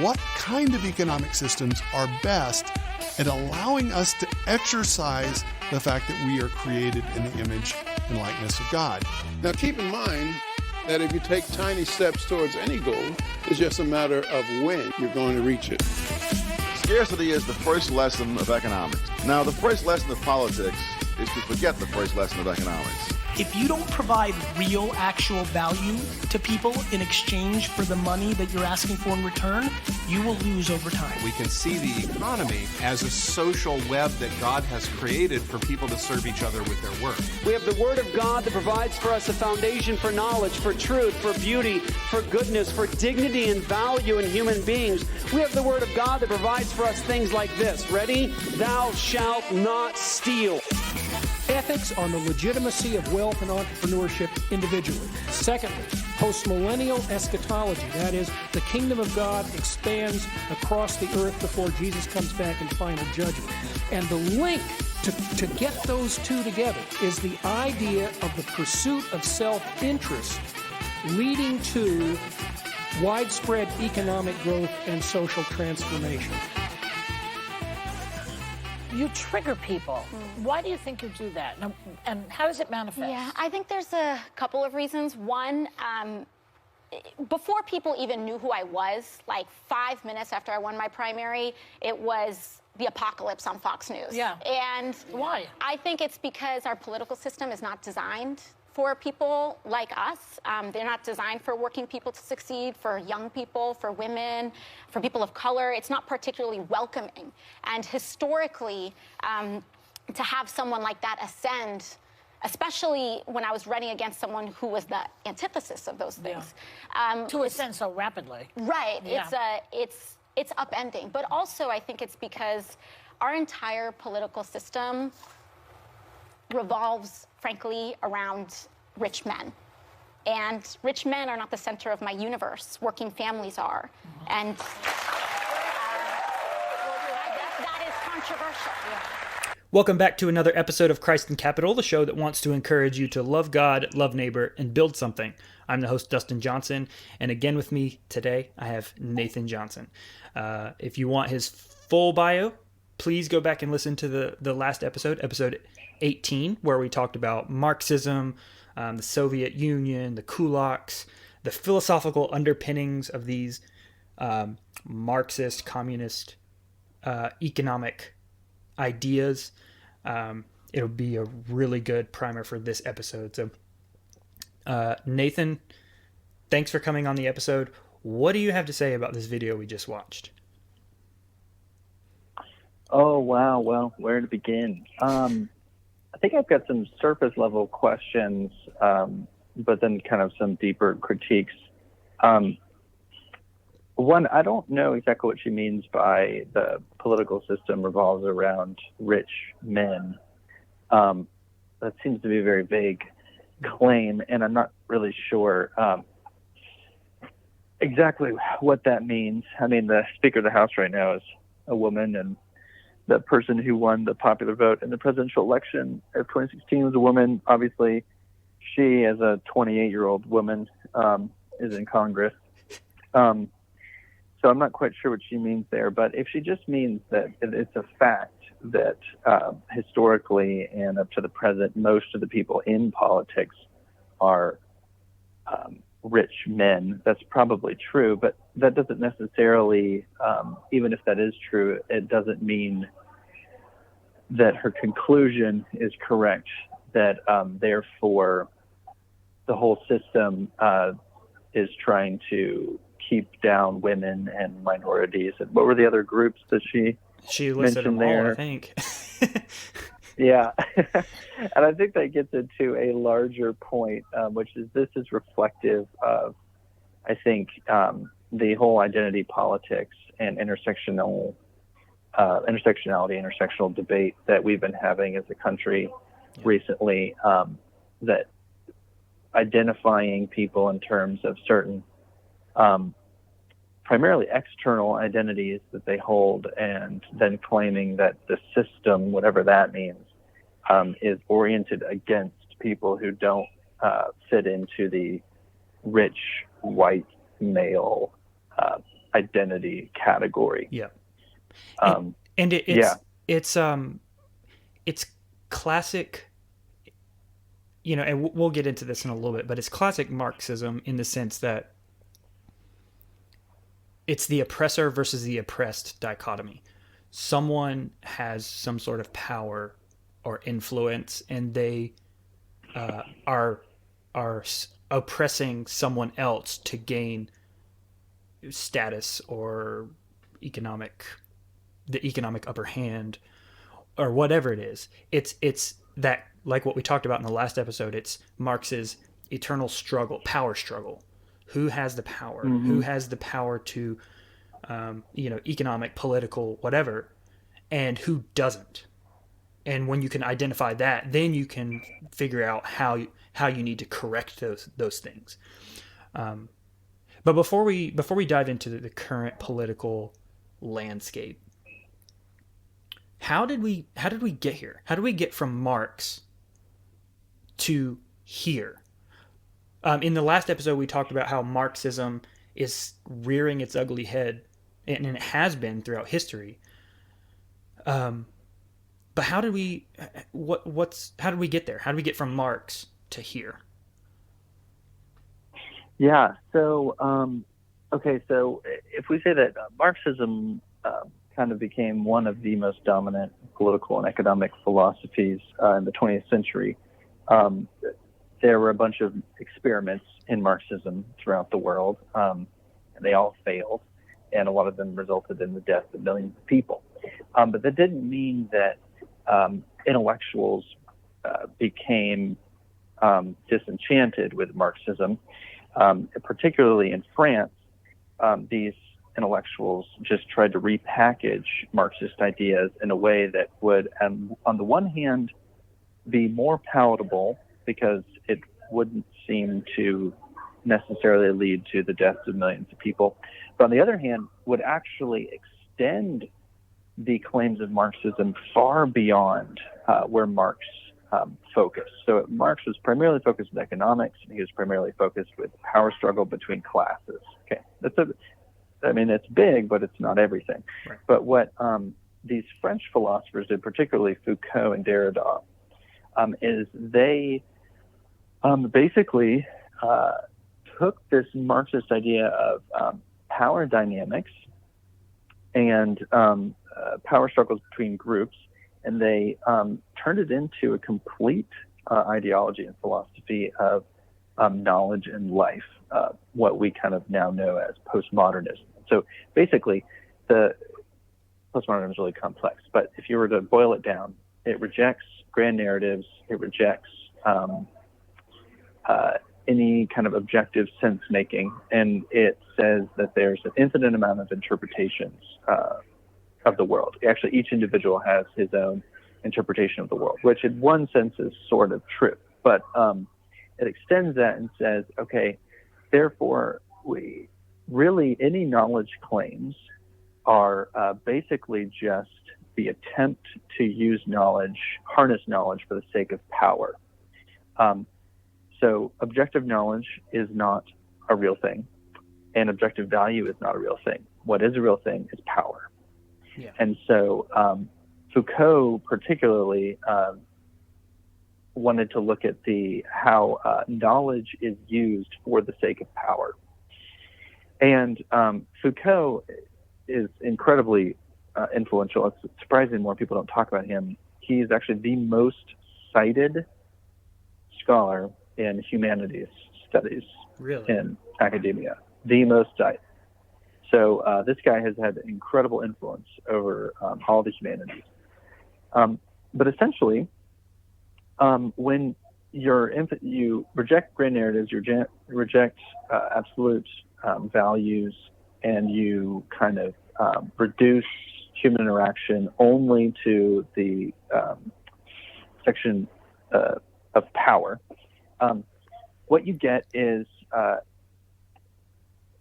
What kind of economic systems are best at allowing us to exercise the fact that we are created in the image and likeness of God? Now keep in mind that if you take tiny steps towards any goal, it's just a matter of when you're going to reach it. Scarcity is the first lesson of economics. Now, the first lesson of politics is to forget the first lesson of economics. If you don't provide real, actual value to people in exchange for the money that you're asking for in return, you will lose over time. We can see the economy as a social web that God has created for people to serve each other with their work. We have the Word of God that provides for us a foundation for knowledge, for truth, for beauty, for goodness, for dignity and value in human beings. We have the Word of God that provides for us things like this. Ready? Thou shalt not steal. Ethics on the legitimacy of wealth and entrepreneurship individually. Secondly, postmillennial eschatology, that is, the kingdom of God expands across the earth before Jesus comes back in final judgment. And the link to get those two together is the idea of the pursuit of self-interest leading to widespread economic growth and social transformation. You trigger people. Why do you think you do that? And how does it manifest? Yeah, I think there's a couple of reasons. One, before people even knew who I was, like 5 minutes after I won my primary, it was the apocalypse on Fox News. Yeah. And why? I think it's because our political system is not designed for people like us. They're not designed for working people to succeed, for young people, for women, for people of color. It's not particularly welcoming. And historically, to have someone like that ascend, especially when I was running against someone who was the antithesis of those things. Yeah. To ascend so rapidly. Right. Yeah. It's upending. But also, I think it's because our entire political system revolves, frankly, around rich men. And rich men are not the center of my universe. Working families are. And that is controversial. Yeah. Welcome back to another episode of Christ in Capital, the show that wants to encourage you to love God, love neighbor, and build something. I'm the host, Dustin Johnson, and again with me today, I have Nathan Johnson. If you want his full bio, please go back and listen to the last episode 18, where we talked about Marxism, the Soviet Union, the kulaks, the philosophical underpinnings of these Marxist, communist economic ideas. It'll be a really good primer for this episode. So, Nathan, thanks for coming on the episode. What do you have to say about this video we just watched? Oh, wow. Well, where to begin? I think I've got some surface level questions, but then kind of some deeper critiques. One, I don't know exactly what she means by the political system revolves around rich men. That seems to be a very vague claim, and I'm not really sure exactly what that means. I mean, the Speaker of the House right now is a woman, and the person who won the popular vote in the presidential election of 2016 was a woman. Obviously, she, as a 28-year-old woman, is in Congress. So I'm not quite sure what she means there. But if she just means that it's a fact that historically and up to the present, most of the people in politics are rich men, that's probably true. But that doesn't necessarily, even if that is true, it doesn't mean that her conclusion is correct, that therefore the whole system is trying to keep down women and minorities. And what were the other groups that she listed mentioned them there? all, I think. Yeah. And I think that gets into a larger point, which is this is reflective of, I think, the whole identity politics and intersectionality, intersectional debate that we've been having as a country recently, that identifying people in terms of certain primarily external identities that they hold, and then claiming that the system, whatever that means, is oriented against people who don't fit into the rich white male identity category. Yeah. It's classic, and we'll get into this in a little bit, but it's classic Marxism in the sense that it's the oppressor versus the oppressed dichotomy. Someone has some sort of power or influence, and they are oppressing someone else to gain status or the economic upper hand, or whatever it is. It's that, like what we talked about in the last episode, it's Marx's eternal power struggle. Who has the power? Mm-hmm. Who has the power to, economic, political, whatever, and who doesn't? And when you can identify that, then you can figure out how you need to correct those things. But before we dive into the current political landscape, how did we get here? How did we get from Marx to here? In the last episode, we talked about how Marxism is rearing its ugly head, and it has been throughout history. But how did we get there? How did we get from Marx to here? Yeah. So, so if we say that Marxism kind of became one of the most dominant political and economic philosophies in the 20th century, there were a bunch of experiments in Marxism throughout the world, and they all failed, and a lot of them resulted in the death of millions of people. But that didn't mean that intellectuals became disenchanted with Marxism. Particularly in France, these intellectuals just tried to repackage Marxist ideas in a way that would, on the one hand, be more palatable because it wouldn't seem to necessarily lead to the deaths of millions of people, but on the other hand, would actually extend the claims of Marxism far beyond where Marx focused. So Marx was primarily focused with economics, and he was primarily focused with the power struggle between classes. Okay, it's big, but it's not everything. Right. But what these French philosophers did, particularly Foucault and Derrida, is they basically took this Marxist idea of power dynamics and power struggles between groups, and they turned it into a complete ideology and philosophy of knowledge and life, what we kind of now know as postmodernism. So basically, the postmodernism is really complex, but if you were to boil it down, it rejects grand narratives, it rejects any kind of objective sense making, and it says that there's an infinite amount of interpretations of the world. Actually, each individual has his own interpretation of the world, which in one sense is sort of true, but it extends that and says, okay, therefore, any knowledge claims are basically just the attempt to use knowledge, harness knowledge for the sake of power. So objective knowledge is not a real thing, and objective value is not a real thing. What is a real thing is power. Yeah. And so Foucault particularly wanted to look at how knowledge is used for the sake of power. And Foucault is incredibly influential. It's surprising more people don't talk about him. He's actually the most cited scholar in humanities studies in academia, the most cited. So this guy has had incredible influence over all the humanities. But essentially, when you reject grand narratives, you reject absolute values, and you kind of reduce human interaction only to the section of power, what you get is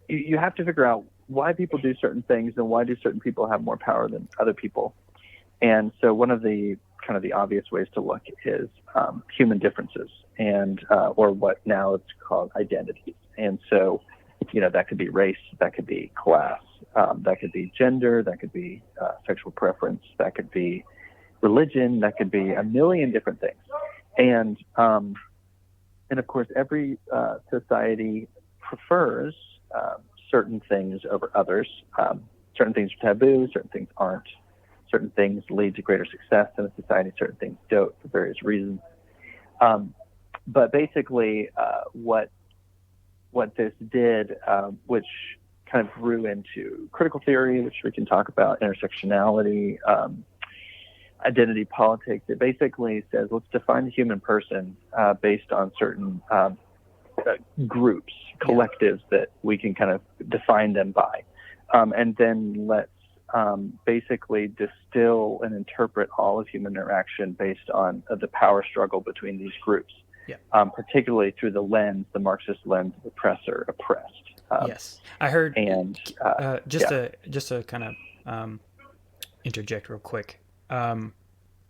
you have to figure out why people do certain things and why do certain people have more power than other people. And so one of the kind of the obvious ways to look is human differences. and or what now it's called identities. And so, that could be race, that could be class, that could be gender, that could be sexual preference, that could be religion, that could be a million different things. And of course, every society prefers certain things over others. Certain things are taboo, certain things aren't. Certain things lead to greater success in a society, certain things don't for various reasons. But basically, what this did, which kind of grew into critical theory, which we can talk about, intersectionality, identity politics, it basically says, let's define the human person based on certain groups, collectives that we can kind of define them by. And then let's basically distill and interpret all of human interaction based on the power struggle between these groups, particularly through the Marxist lens of oppressor, oppressed. Yes, I heard. And just to kind of interject real quick. I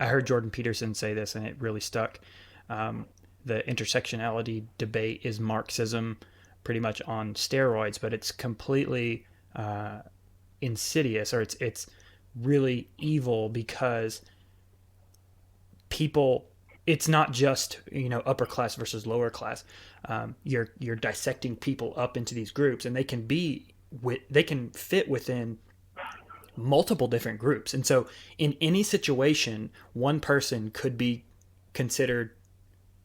heard Jordan Peterson say this, and it really stuck. The intersectionality debate is Marxism, pretty much on steroids, but it's completely insidious, or it's really evil, because people, it's not just upper class versus lower class. You're dissecting people up into these groups, and they can fit within multiple different groups. And so in any situation, one person could be considered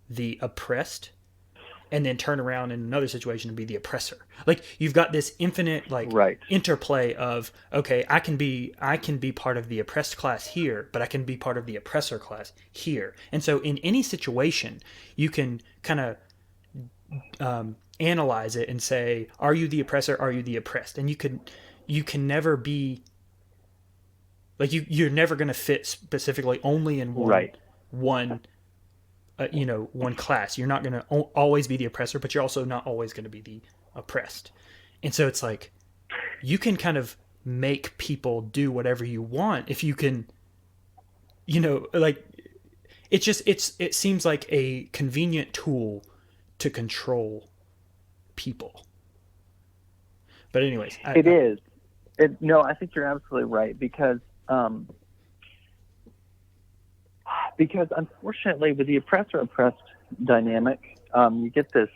the oppressed and then turn around in another situation and be the oppressor. Like, you've got this infinite interplay of, okay, I can be part of the oppressed class here, but I can be part of the oppressor class here. And so in any situation, you can kind of analyze it and say, are you the oppressor? Are you the oppressed? And you can never be like, you're never going to fit specifically only in one class. You're not going to always be the oppressor, but you're also not always going to be the oppressed. And so it's like, you can kind of make people do whatever you want if you can, it seems like a convenient tool to control people. But anyways, I think you're absolutely right, because unfortunately, with the oppressor-oppressed dynamic, you get this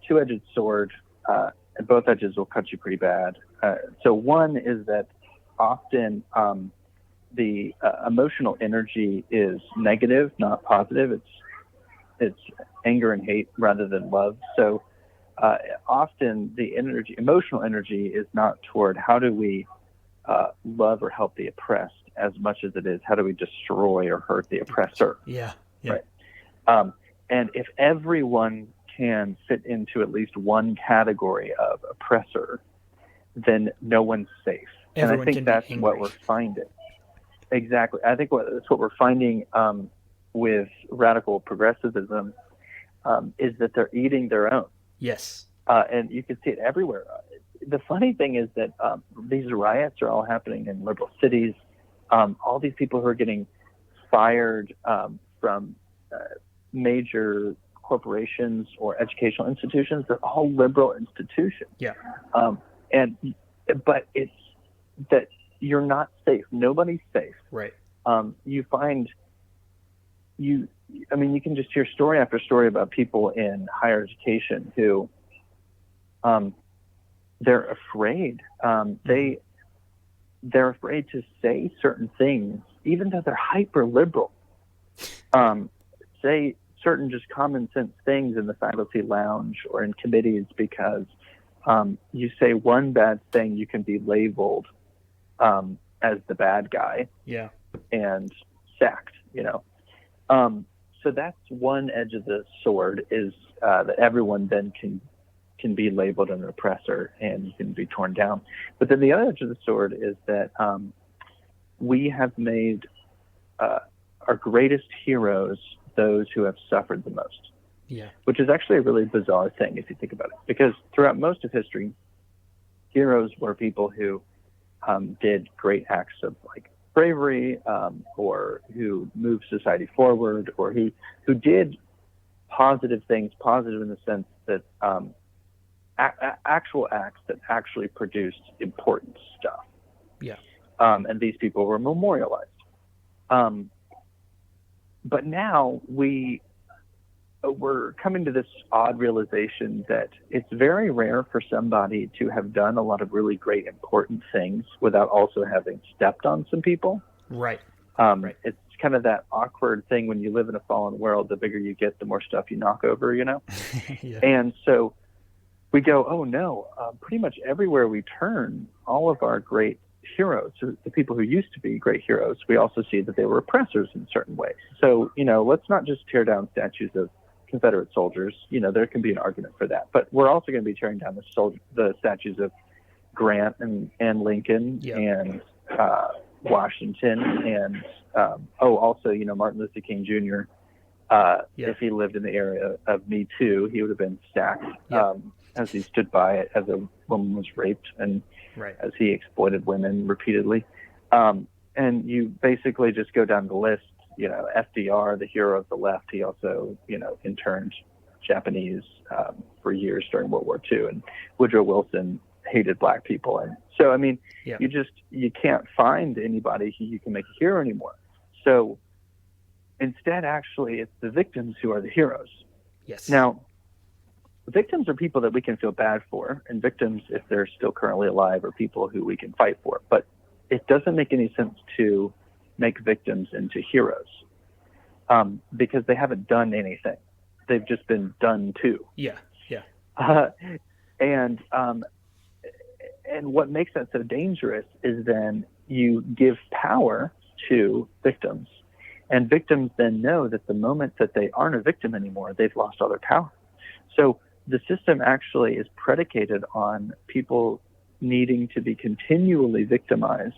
two-edged sword, and both edges will cut you pretty bad. So one is that often the emotional energy is negative, not positive. It's anger and hate rather than love. So often the emotional energy is not toward how do we love or help the oppressed, as much as it is how do we destroy or hurt the oppressor. Yeah. Right. And if everyone can fit into at least one category of oppressor, then no one's safe. Everyone, and I think that's what we're finding. Exactly. I think that's what we're finding with radical progressivism is that they're eating their own. Yes. And you can see it everywhere. The funny thing is that these riots are all happening in liberal cities. All these people who are getting fired from major corporations or educational institutions, they're all liberal institutions. Yeah. But it's that you're not safe. Nobody's safe. Right. You can just hear story after story about people in higher education who they're afraid. They're afraid to say certain things, even though they're hyper liberal. Say certain just common sense things in the faculty lounge or in committees, because you say one bad thing, you can be labeled as the bad guy. Yeah. And sacked, So that's one edge of the sword, is that everyone then can be labeled an oppressor and you can be torn down. But then the other edge of the sword is that we have made our greatest heroes those who have suffered the most. Yeah. Which is actually a really bizarre thing if you think about it, because throughout most of history, heroes were people who did great acts of bravery, or who moved society forward, or who did positive things, positive in the sense that actual acts that actually produced important stuff. Yeah. And these people were memorialized. But now we're coming to this odd realization that it's very rare for somebody to have done a lot of really great, important things without also having stepped on some people. Right. It's kind of that awkward thing when you live in a fallen world, the bigger you get, the more stuff you knock over, you know? Yeah. And so we go, oh no, pretty much everywhere we turn, all of our great heroes, the people who used to be great heroes, we also see that they were oppressors in certain ways. So, let's not just tear down statues of Confederate soldiers. There can be an argument for that. But we're also going to be tearing down the statues of Grant and Lincoln and Washington and also Martin Luther King Jr. If he lived in the area of Me Too, he would have been stacked as he stood by it as a woman was raped and as he exploited women repeatedly. And you basically just go down the list. FDR, the hero of the left, he also interned Japanese for years during World War II, and Woodrow Wilson hated black people. And so, you can't find anybody who you can make a hero anymore. So instead, actually, it's the victims who are the heroes. Yes. Now, victims are people that we can feel bad for, and victims, if they're still currently alive, are people who we can fight for. But it doesn't make any sense to make victims into heroes because they haven't done anything. They've just been done to. Yeah. And what makes that so dangerous is then you give power to victims, and victims then know that the moment that they aren't a victim anymore, they've lost all their power. So the system actually is predicated on people needing to be continually victimized,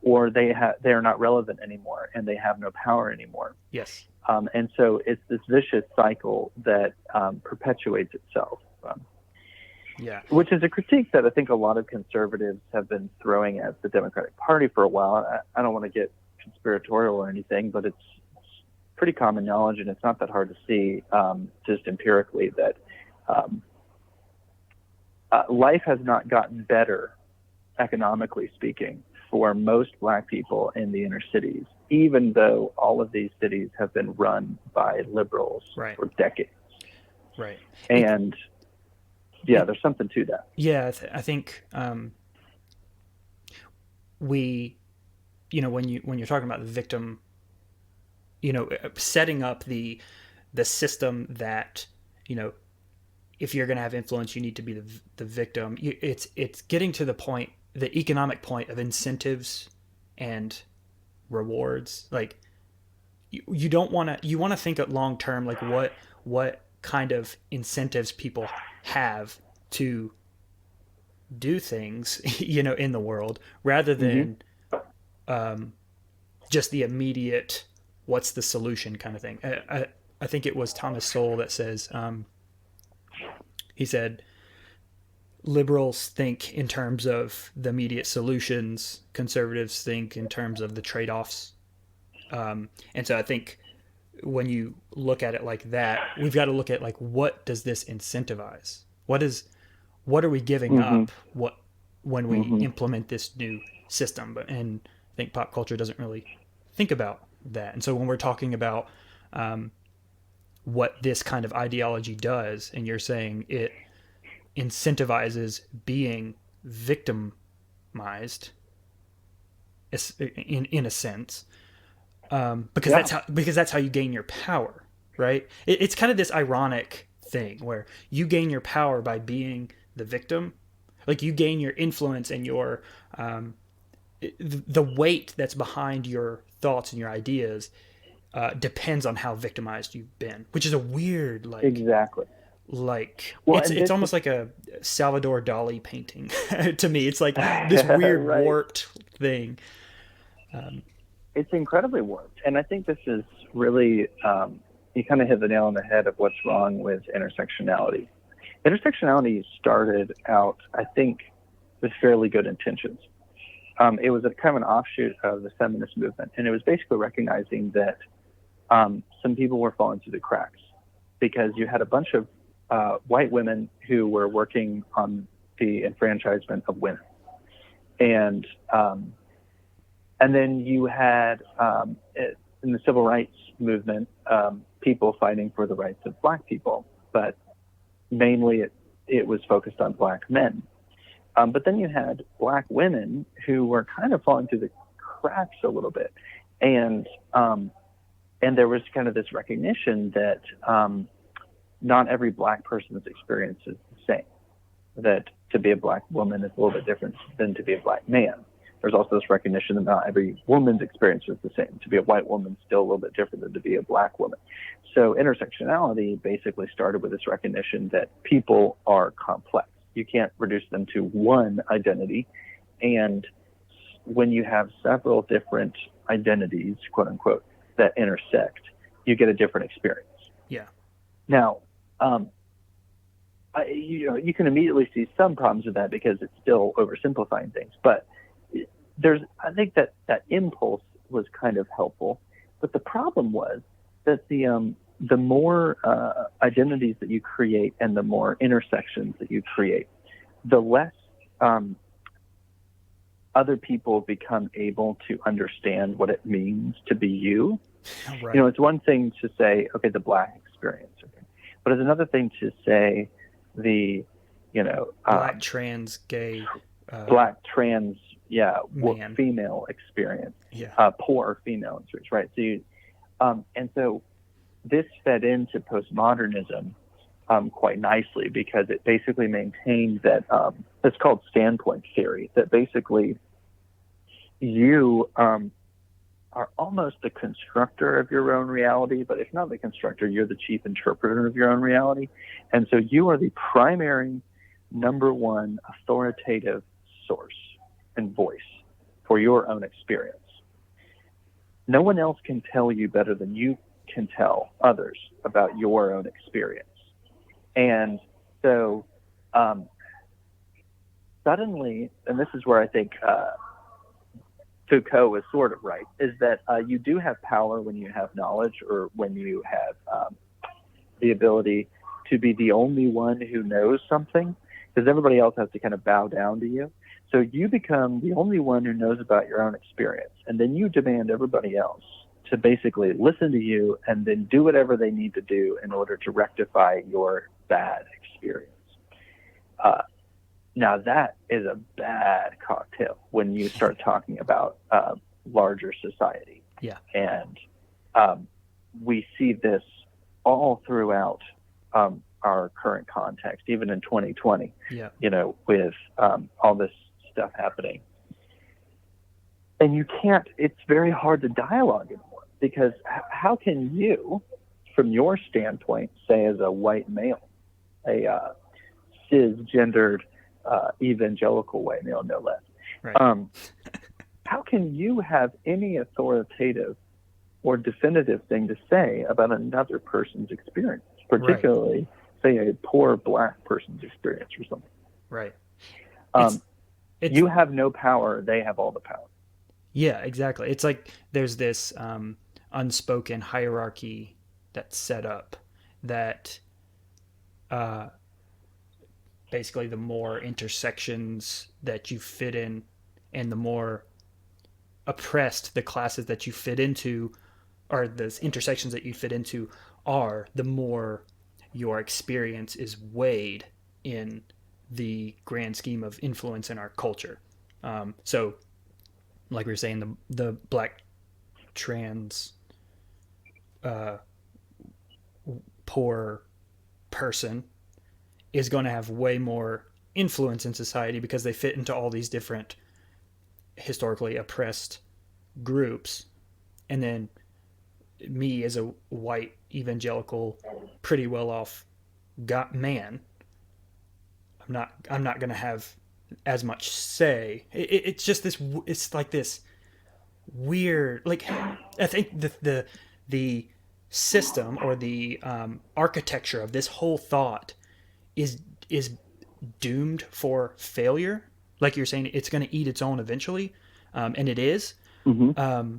or they're not relevant anymore and they have no power anymore. Yes. And so it's this vicious cycle that perpetuates itself. Which is a critique that I think a lot of conservatives have been throwing at the Democratic Party for a while. I don't want to get conspiratorial or anything, but it's pretty common knowledge, and it's not that hard to see just empirically that life has not gotten better, economically speaking, for most black people in the inner cities, even though all of these cities have been run by liberals for decades. Right. And there's something to that. Yeah, I think when you're talking about the victim, setting up the system that, if you're going to have influence, you need to be the victim. It's getting to the point, the economic point of incentives and rewards. Like you want to think at long term, like what kind of incentives people have to do things, in the world, rather than just the immediate, what's the solution kind of thing. I think it was Thomas Sowell that says, he said, liberals think in terms of the immediate solutions, conservatives think in terms of the trade-offs. And so I think when you look at it like that, we've got to look at, like, what does this incentivize? What are we giving up when we implement this new system? And I think pop culture doesn't really think about that. And so when we're talking about what this kind of ideology does, and you're saying it incentivizes being victimized, in a sense, because that's how you gain your power, right? It's kind of this ironic thing where you gain your power by being the victim. Like, you gain your influence and your the weight that's behind your thoughts and your ideas depends on how victimized you've been, which is a weird, like, exactly. Like, it's almost like a Salvador Dali painting to me. It's like this weird warped thing. It's incredibly warped, and I think this is really you kind of hit the nail on the head of what's wrong with intersectionality. Intersectionality started out, I think, with fairly good intentions. It was a kind of an offshoot of the feminist movement, and it was basically recognizing that some people were falling through the cracks. because you had a bunch of white women who were working on the enfranchisement of women. And then you had, in the civil rights movement, people fighting for the rights of black people, but mainly it was focused on black men. But then you had black women who were kind of falling through the cracks a little bit. And there was kind of this recognition that not every black person's experience is the same, that to be a black woman is a little bit different than to be a black man. There's also this recognition that not every woman's experience is the same. To be a white woman is still a little bit different than to be a black woman. So intersectionality basically started with this recognition that people are complex. You can't reduce them to one identity. And when you have several different identities, quote unquote, that intersect, you get a different experience. Yeah. Now, you can immediately see some problems with that because it's still oversimplifying things. But I think that impulse was kind of helpful. But the problem was that the more identities that you create and the more intersections that you create, the less other people become able to understand what it means to be you. Right. It's one thing to say, okay, the black experience, okay, but it's another thing to say the, black trans gay, black trans, man. Female experience, poor female experience, right? So so this fed into postmodernism quite nicely because it basically maintained that it's called standpoint theory, that basically you are almost the constructor of your own reality, but if not the constructor, you're the chief interpreter of your own reality. And so you are the primary, number one authoritative source and voice for your own experience. No one else can tell you better than you can tell others about your own experience. And so suddenly, and this is where I think Foucault is sort of right, is that you do have power when you have knowledge or when you have the ability to be the only one who knows something, because everybody else has to kind of bow down to you. So you become the only one who knows about your own experience, and then you demand everybody else to basically listen to you and then do whatever they need to do in order to rectify your bad experience. Now that is a bad cocktail when you start talking about larger society. Yeah. And we see this all throughout our current context, even in 2020, with all this stuff happening. And it's very hard to dialogue anymore, because how can you, from your standpoint, say as a white male, a cisgendered evangelical white male, no less, right. How can you have any authoritative or definitive thing to say about another person's experience, particularly, say, a poor black person's experience or something? Right. You have no power. They have all the power. Yeah, exactly. It's like there's this unspoken hierarchy that's set up that basically the more intersections that you fit in and the more oppressed the classes that you fit into, or the intersections that you fit into are, the more your experience is weighed in the grand scheme of influence in our culture. So like we were saying, the black trans poor person is going to have way more influence in society because they fit into all these different historically oppressed groups. And then me as a white evangelical, pretty well off man, I'm not going to have as much say. It's just this, it's like this weird, like, I think the system or the architecture of this whole thought is doomed for failure. Like you're saying, it's going to eat its own eventually, and it is. Mm-hmm.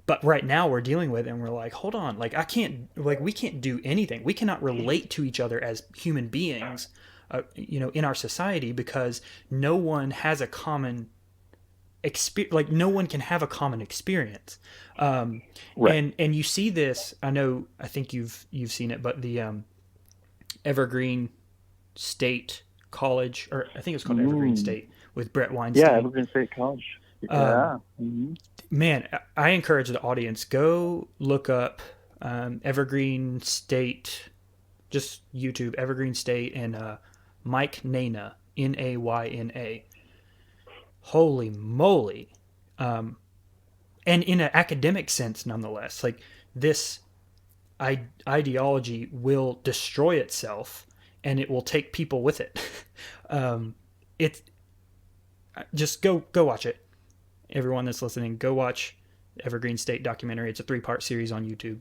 But right now we're dealing with it and we're like, hold on, like we can't do anything. We cannot relate to each other as human beings, in our society, because no one has a common experience. Like no one can have a common experience. Right. And you see this, I think you've seen it, but the Evergreen State College, or I think it's called Evergreen State, with Brett Weinstein. Yeah, Evergreen State College. Yeah. Man, I encourage the audience, go look up Evergreen State, just YouTube Evergreen State, and Mike Nayna, Nayna. Holy moly. And in an academic sense, nonetheless, like this ideology will destroy itself and it will take people with it. It's just go watch it. Everyone that's listening, go watch Evergreen State documentary. It's a 3-part series on YouTube.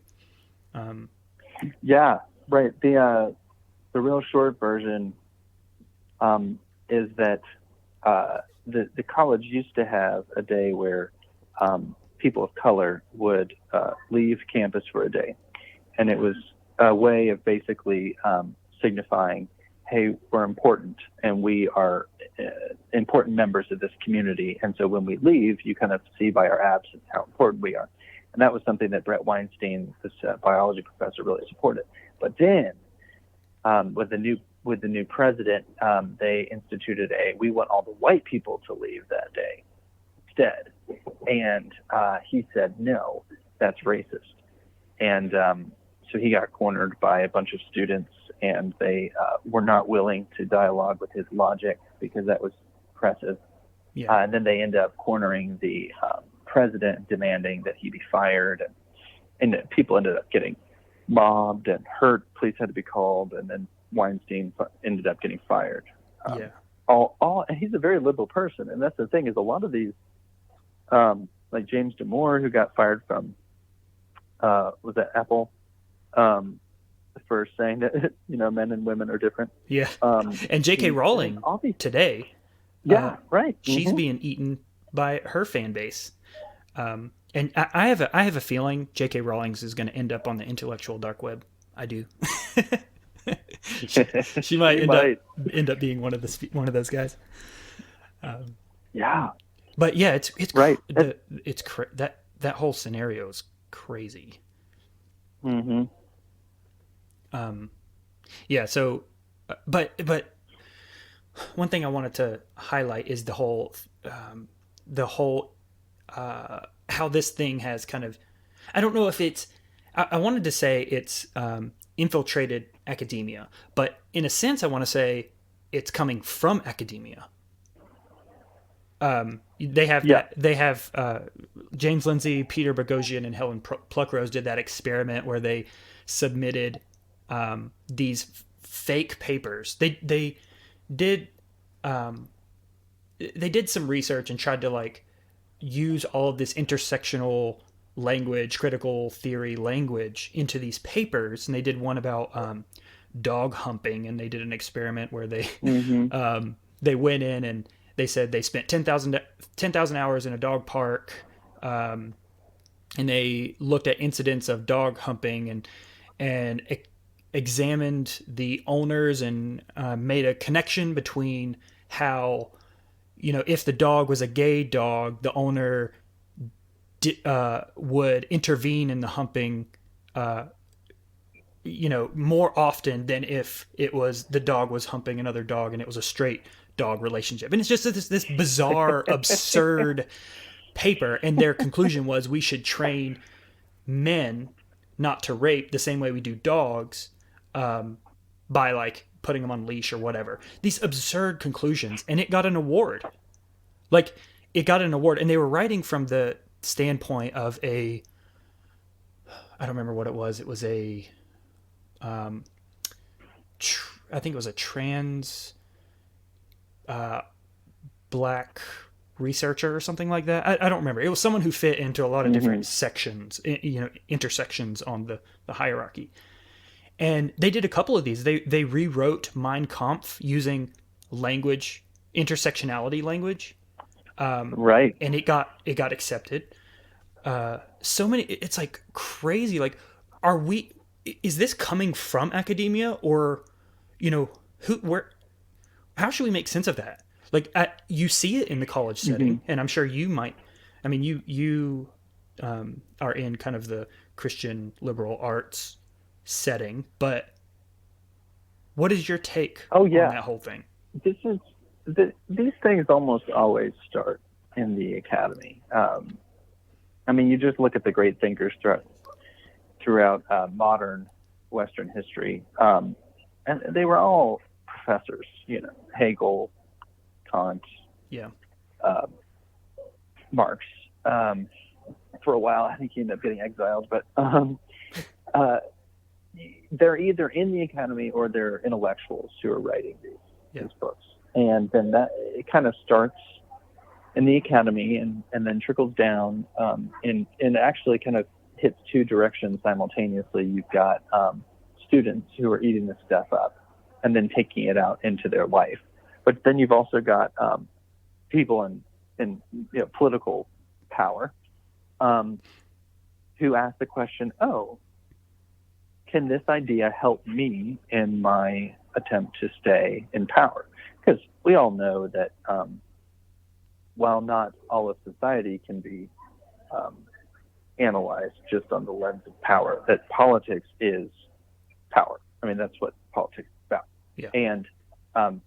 Yeah, right. The real short version is that the college used to have a day where people of color would leave campus for a day, and it was a way of basically signifying, hey, we're important and we are important members of this community. And so when we leave, you kind of see by our absence how important we are. And that was something that Brett Weinstein, this biology professor, really supported. But then with the new president, they instituted we want all the white people to leave that day instead. And he said, no, that's racist. And so he got cornered by a bunch of students, and they were not willing to dialogue with his logic because that was oppressive. Yeah. And then they ended up cornering the president, demanding that he be fired. And people ended up getting mobbed and hurt. Police had to be called, and then Weinstein ended up getting fired. And he's a very liberal person, and that's the thing, is a lot of these, like James Damore, who got fired from, was that Apple, for saying that men and women are different. Yeah. And J.K. Rowling today, right, she's being eaten by her fan base. And I have a feeling J.K. Rowling's is going to end up on the intellectual dark web. I do. she might end up being one of those guys. Yeah. But yeah, it's right. That whole scenario is crazy. Mm-hmm. Yeah. So, but one thing I wanted to highlight is the whole how this thing has kind of, I don't know if it's, I wanted to say it's infiltrated academia, but in a sense, I want to say it's coming from academia. They have James Lindsay, Peter Boghossian, and Helen Pluckrose did that experiment where they submitted these fake papers. They did some research and tried to use all of this intersectional language, critical theory language into these papers. And they did one about dog humping, and they did an experiment where they they went in and they said they spent 10,000 hours in a dog park, and they looked at incidents of dog humping and examined the owners and made a connection between how, if the dog was a gay dog, the owner would intervene in the humping, more often than if it was the dog was humping another dog and it was a straight dog relationship. And it's just this bizarre, absurd paper. And their conclusion was we should train men not to rape the same way we do dogs, by putting them on leash or whatever. These absurd conclusions. And it got an award. It got an award. And they were writing from the standpoint of I don't remember what it was. It was I think it was a trans black researcher or something like that. I don't remember. It was someone who fit into a lot of different sections, intersections on the hierarchy. And they did a couple of these. They rewrote Mein Kampf using language, intersectionality language. Right. And it got accepted. so many, it's like crazy. Like, is this coming from academia, or, how should we make sense of that? Like, you see it in the college setting, and I'm sure you might, I mean, you are in kind of the Christian liberal arts setting, but what is your take on that whole thing? These things almost always start in the academy. I mean, you just look at the great thinkers throughout modern Western history, and they were all professors. Hegel, Kant, Marx. For a while, I think he ended up getting exiled, but they're either in the academy or they're intellectuals who are writing these books. And then it kind of starts in the academy and then trickles down and actually kind of hits two directions simultaneously. You've got students who are eating this stuff up and then taking it out into their life. But then you've also got people in political power who ask the question, can this idea help me in my attempt to stay in power? Because we all know that while not all of society can be analyzed just on the lens of power, that politics is power. I mean, that's what politics is about. Yeah. And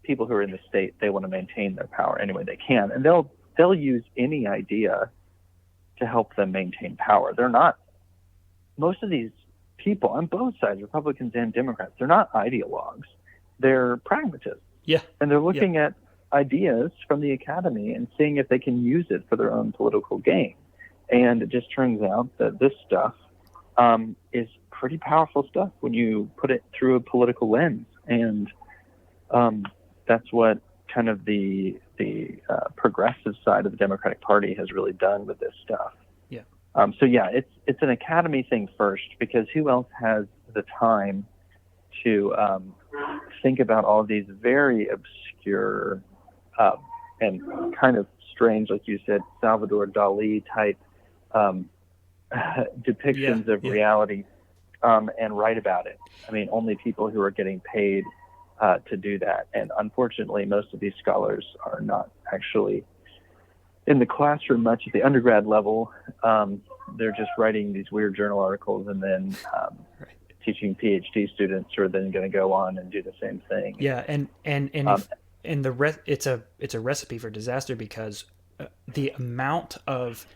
people who are in the state, they want to maintain their power any way they can. And they'll use any idea to help them maintain power. Most of these people on both sides, Republicans and Democrats, they're not ideologues. They're pragmatists. Yeah. And they're looking at ideas from the academy and seeing if they can use it for their own political gain. And it just turns out that this stuff is pretty powerful stuff when you put it through a political lens. And that's what kind of the progressive side of the Democratic Party has really done with this stuff. Yeah. It's an academy thing first, because who else has the time to think about all of these very obscure and kind of strange, like you said, Salvador Dali type depictions of reality and write about it. I mean, only people who are getting paid to do that. And unfortunately, most of these scholars are not actually in the classroom much at the undergrad level. They're just writing these weird journal articles and then teaching PhD students who are then going to go on and do the same thing. Yeah, it's a recipe for disaster, because the amount of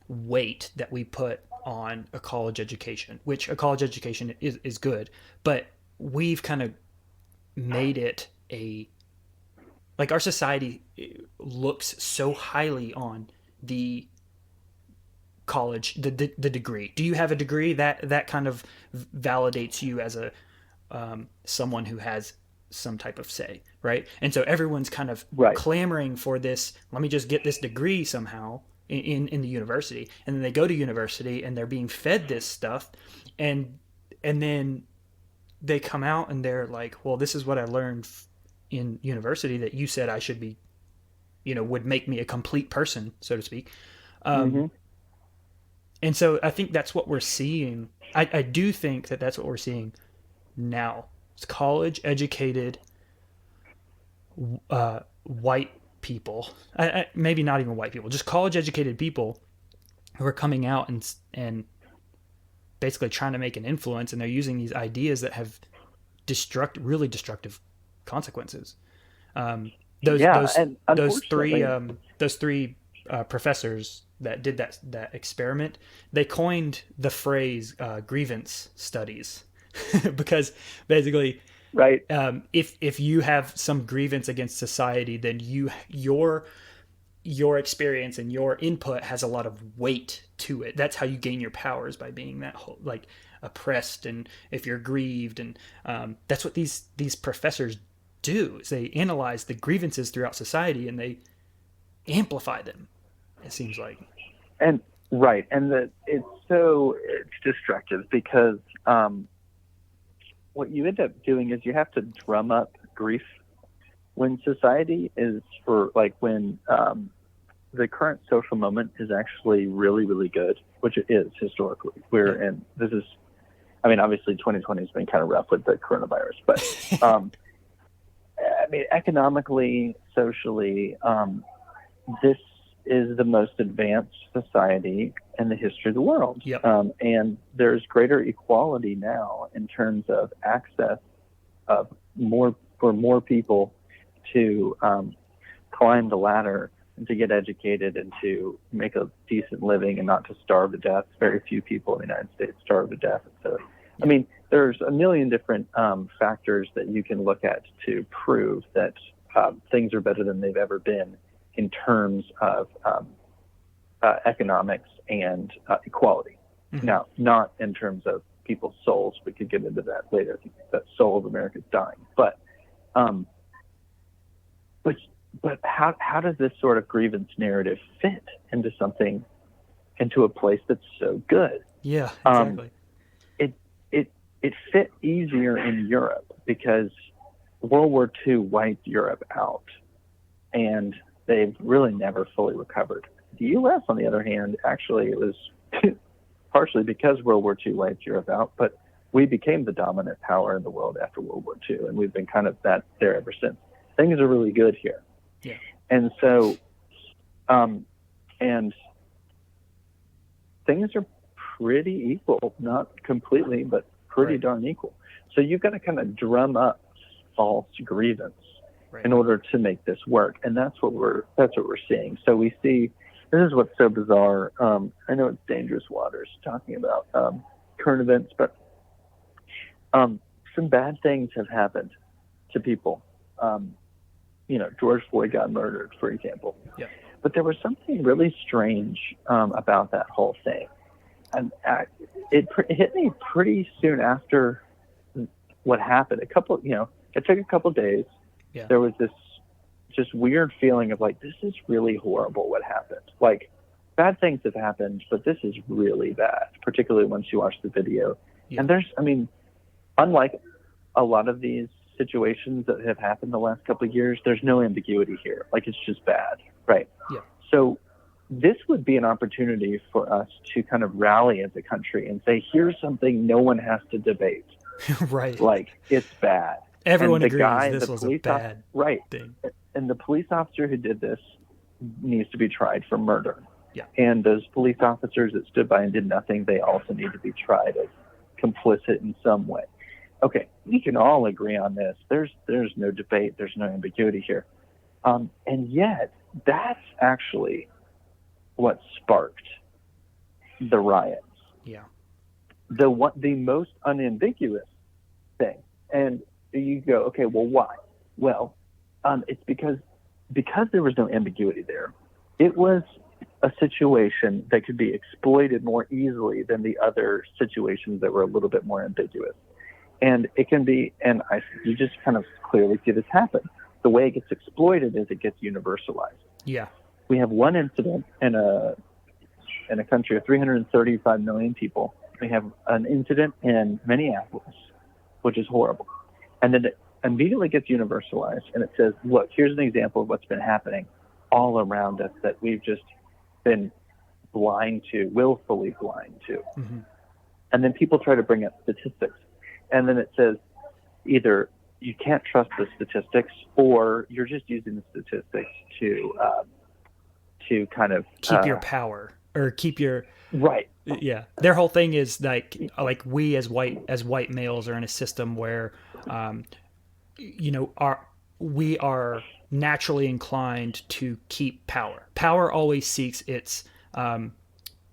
weight that we put on a college education, which a college education is good, but we've kind of made it like our society looks so highly on the college, the degree. Do you have a degree? That kind of validates you as a someone who has some type of say, right? And so everyone's kind of clamoring for this. Let me just get this degree somehow in the university, and then they go to university and they're being fed this stuff, and then they come out and they're like, well, this is what I learned in university that you said I should be, would make me a complete person, so to speak. And so I think that's what we're seeing. I do think that that's what we're seeing now. It's college educated white people, maybe not even white people, just college educated people who are coming out and basically trying to make an influence, and they're using these ideas that have really destructive consequences. Those three professors that did that experiment, they coined the phrase grievance studies because basically, if you have some grievance against society, then your experience and your input has a lot of weight to it. That's how you gain your powers, by being that whole, like, oppressed, and if you're grieved, and that's what these professors do, is they analyze the grievances throughout society and they amplify them, it seems like. And it's destructive, because what you end up doing is you have to drum up grief when society is, for like when the current social moment is actually really, really good, which it is historically. And this is, I mean, obviously 2020 has been kind of rough with the coronavirus, but I mean, economically, socially, this is the most advanced society in the history of the world. Yep. And there's greater equality now in terms of access of for more people to climb the ladder and to get educated and to make a decent living and not to starve to death. Very few people in the United States starve to death. So, I mean, there's a million different factors that you can look at to prove that things are better than they've ever been in terms of economics and equality. Mm-hmm. Now, not in terms of people's souls. We could get into that later. I think that soul of America is dying. But how does this sort of grievance narrative fit into a place that's so good? Yeah, exactly. It fit easier in Europe because World War II wiped Europe out, and they've really never fully recovered. The U.S., on the other hand, actually, it was partially because World War II wiped Europe out, but we became the dominant power in the world after World War II, and we've been kind of there ever since. Things are really good here. Yeah. And so, and things are pretty equal, not completely, but pretty darn equal. So you've got to kind of drum up false grievance in order to make this work, and that's what we're seeing. So we see, this is what's so bizarre. I know it's dangerous waters talking about current events, but some bad things have happened to people. George Floyd got murdered, for example. Yeah. But there was something really strange about that whole thing. And it hit me pretty soon after what happened. It took a couple days. Yeah. There was this just weird feeling of like, this is really horrible what happened. Like, bad things have happened, but this is really bad, particularly once you watch the video. Yeah. And unlike a lot of these situations that have happened the last couple of years, there's no ambiguity here. Like, it's just bad, right? Yeah. So this would be an opportunity for us to kind of rally as a country and say, here's something no one has to debate. Right. Like, it's bad. Everyone agrees this was a bad thing. And the police officer who did this needs to be tried for murder. Yeah. And those police officers that stood by and did nothing, they also need to be tried as complicit in some way. Okay, we can all agree on this. There's no debate. There's no ambiguity here. And yet, that's actually what sparked the riots. Yeah. The most unambiguous thing. And you go, okay, well, why? Well, it's because there was no ambiguity there. It was a situation that could be exploited more easily than the other situations that were a little bit more ambiguous. And it can be, you just kind of clearly see this happen. The way it gets exploited is it gets universalized. Yeah. We have one incident in a country of 335 million people. We have an incident in Minneapolis, which is horrible. And then it immediately gets universalized, and it says, look, here's an example of what's been happening all around us that we've just been willfully blind to. Mm-hmm. And then people try to bring up statistics. And then it says either you can't trust the statistics or you're just using the statistics to kind of keep your power or keep your right. Yeah, their whole thing is like we as white males are in a system where, we are naturally inclined to keep power. Power always seeks its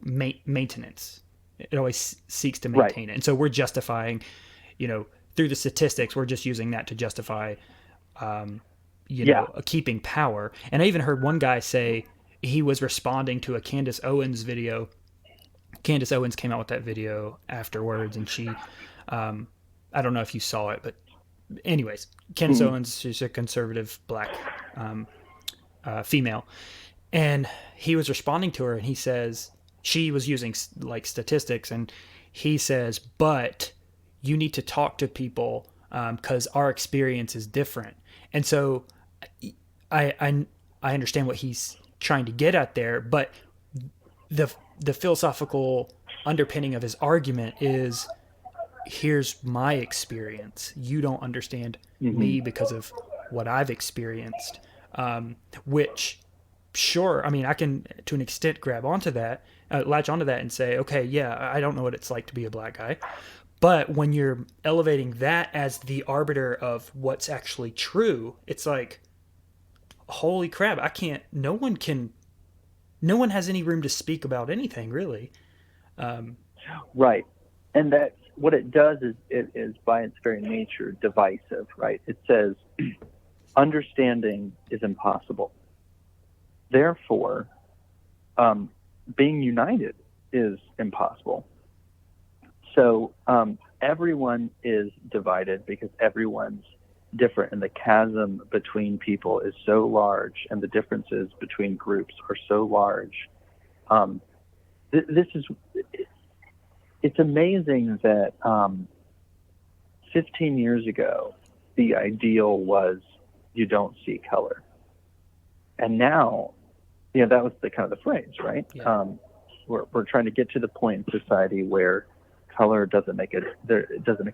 maintenance. It always seeks to maintain it, and so we're justifying. Through the statistics, we're just using that to justify, keeping power. And I even heard one guy say he was responding to a Candace Owens video. Candace Owens came out with that video afterwards, and she, I don't know if you saw it, but anyways, Candace Owens, she's a conservative black female, and he was responding to her, and he says she was using like statistics, and he says, but you need to talk to people because our experience is different. And so I understand what he's trying to get at there. But the philosophical underpinning of his argument is, here's my experience. You don't understand me because of what I've experienced. Which, sure, I mean, I can to an extent grab onto that, latch onto that and say, okay, yeah, I don't know what it's like to be a black guy. But when you're elevating that as the arbiter of what's actually true, it's like, holy crap, no one has any room to speak about anything, really. Right. And that's what it does is it is by its very nature divisive, right? It says understanding is impossible. Therefore, being united is impossible. So everyone is divided because everyone's different, and the chasm between people is so large, and the differences between groups are so large. It's amazing that 15 years ago, the ideal was you don't see color. And now, that was the kind of the phrase, right? Yeah. We're trying to get to the point in society where color doesn't make a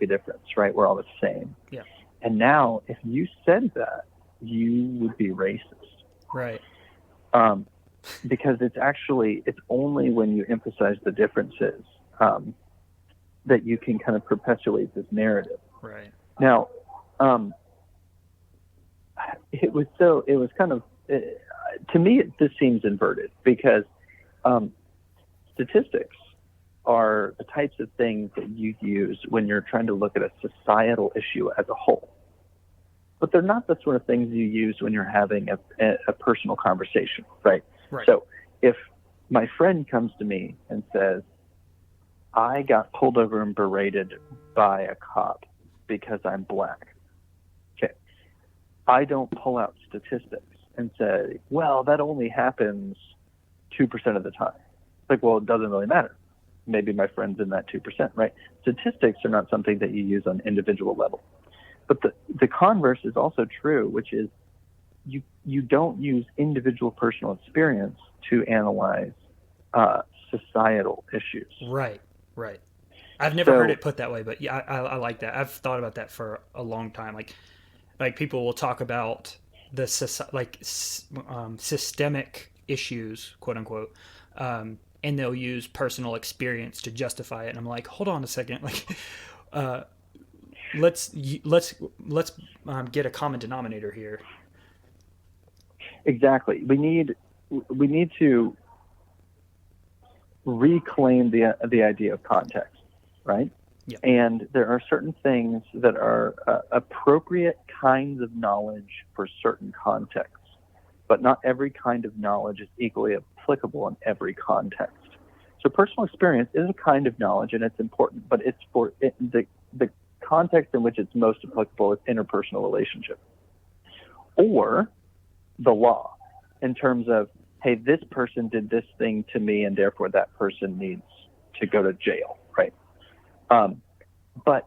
difference, right? We're all the same. Yeah. And now, if you said that, you would be racist. Right. Because it's only when you emphasize the differences that you can kind of perpetuate this narrative. Right. Now, to me, this seems inverted because statistics are the types of things that you use when you're trying to look at a societal issue as a whole. But they're not the sort of things you use when you're having a personal conversation, right? Right. So if my friend comes to me and says, I got pulled over and berated by a cop because I'm black, okay, I don't pull out statistics and say, well, that only happens 2% of the time. It's like, well, it doesn't really matter. Maybe my friend's in that 2%, right? Statistics are not something that you use on an individual level. But the converse is also true, which is you don't use individual personal experience to analyze societal issues. Right. I've never heard it put that way, but yeah, I like that. I've thought about that for a long time. Like people will talk about the systemic issues, quote unquote, and they'll use personal experience to justify it. And I'm like, hold on a second, let's get a common denominator here. Exactly. We need to reclaim the idea of context, right? Yep. And there are certain things that are appropriate kinds of knowledge for certain contexts, but not every kind of knowledge is equally applicable in every context. So personal experience is a kind of knowledge, and it's important, but it's for the context in which it's most applicable is interpersonal relationship, or the law, in terms of, hey, this person did this thing to me, and therefore that person needs to go to jail, right? But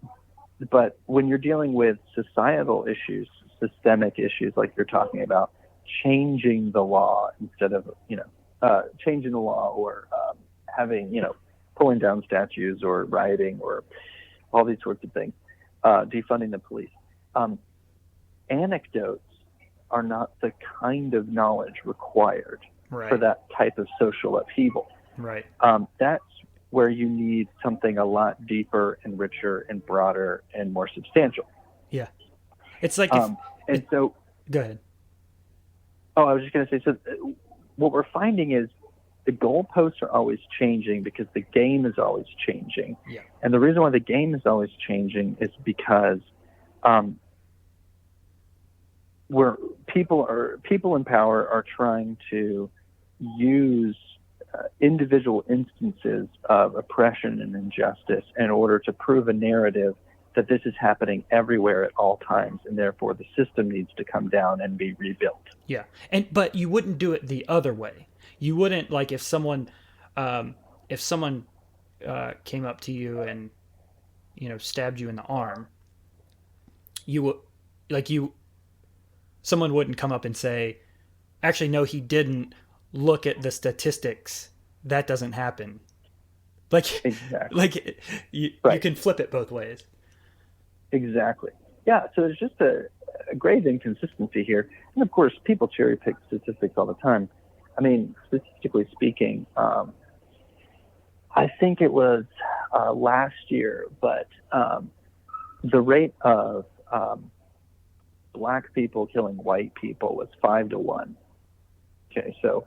when you're dealing with societal issues, systemic issues, like you're talking about, changing the law instead of changing the law, or having pulling down statues, or rioting, or all these sorts of things, defunding the police. Anecdotes are not the kind of knowledge required for that type of social upheaval. Right. That's where you need something a lot deeper and richer and broader and more substantial. Yeah. It's like, go ahead. Oh, I was just going to say, so what we're finding is the goalposts are always changing because the game is always changing. Yeah. And the reason why the game is always changing is because people in power are trying to use individual instances of oppression and injustice in order to prove a narrative that this is happening everywhere at all times, and therefore the system needs to come down and be rebuilt. Yeah. But you wouldn't do it the other way. You wouldn't, like, if someone came up to you and stabbed you in the arm, someone wouldn't come up and say, actually, no, he didn't. look at the statistics, that doesn't happen. Like, Exactly. like you can flip it both ways. Exactly. Yeah. So there's just a grave inconsistency here. And of course, people cherry pick statistics all the time. I mean, statistically speaking, I think it was last year, but the rate of black people killing white people was 5-1. Okay. So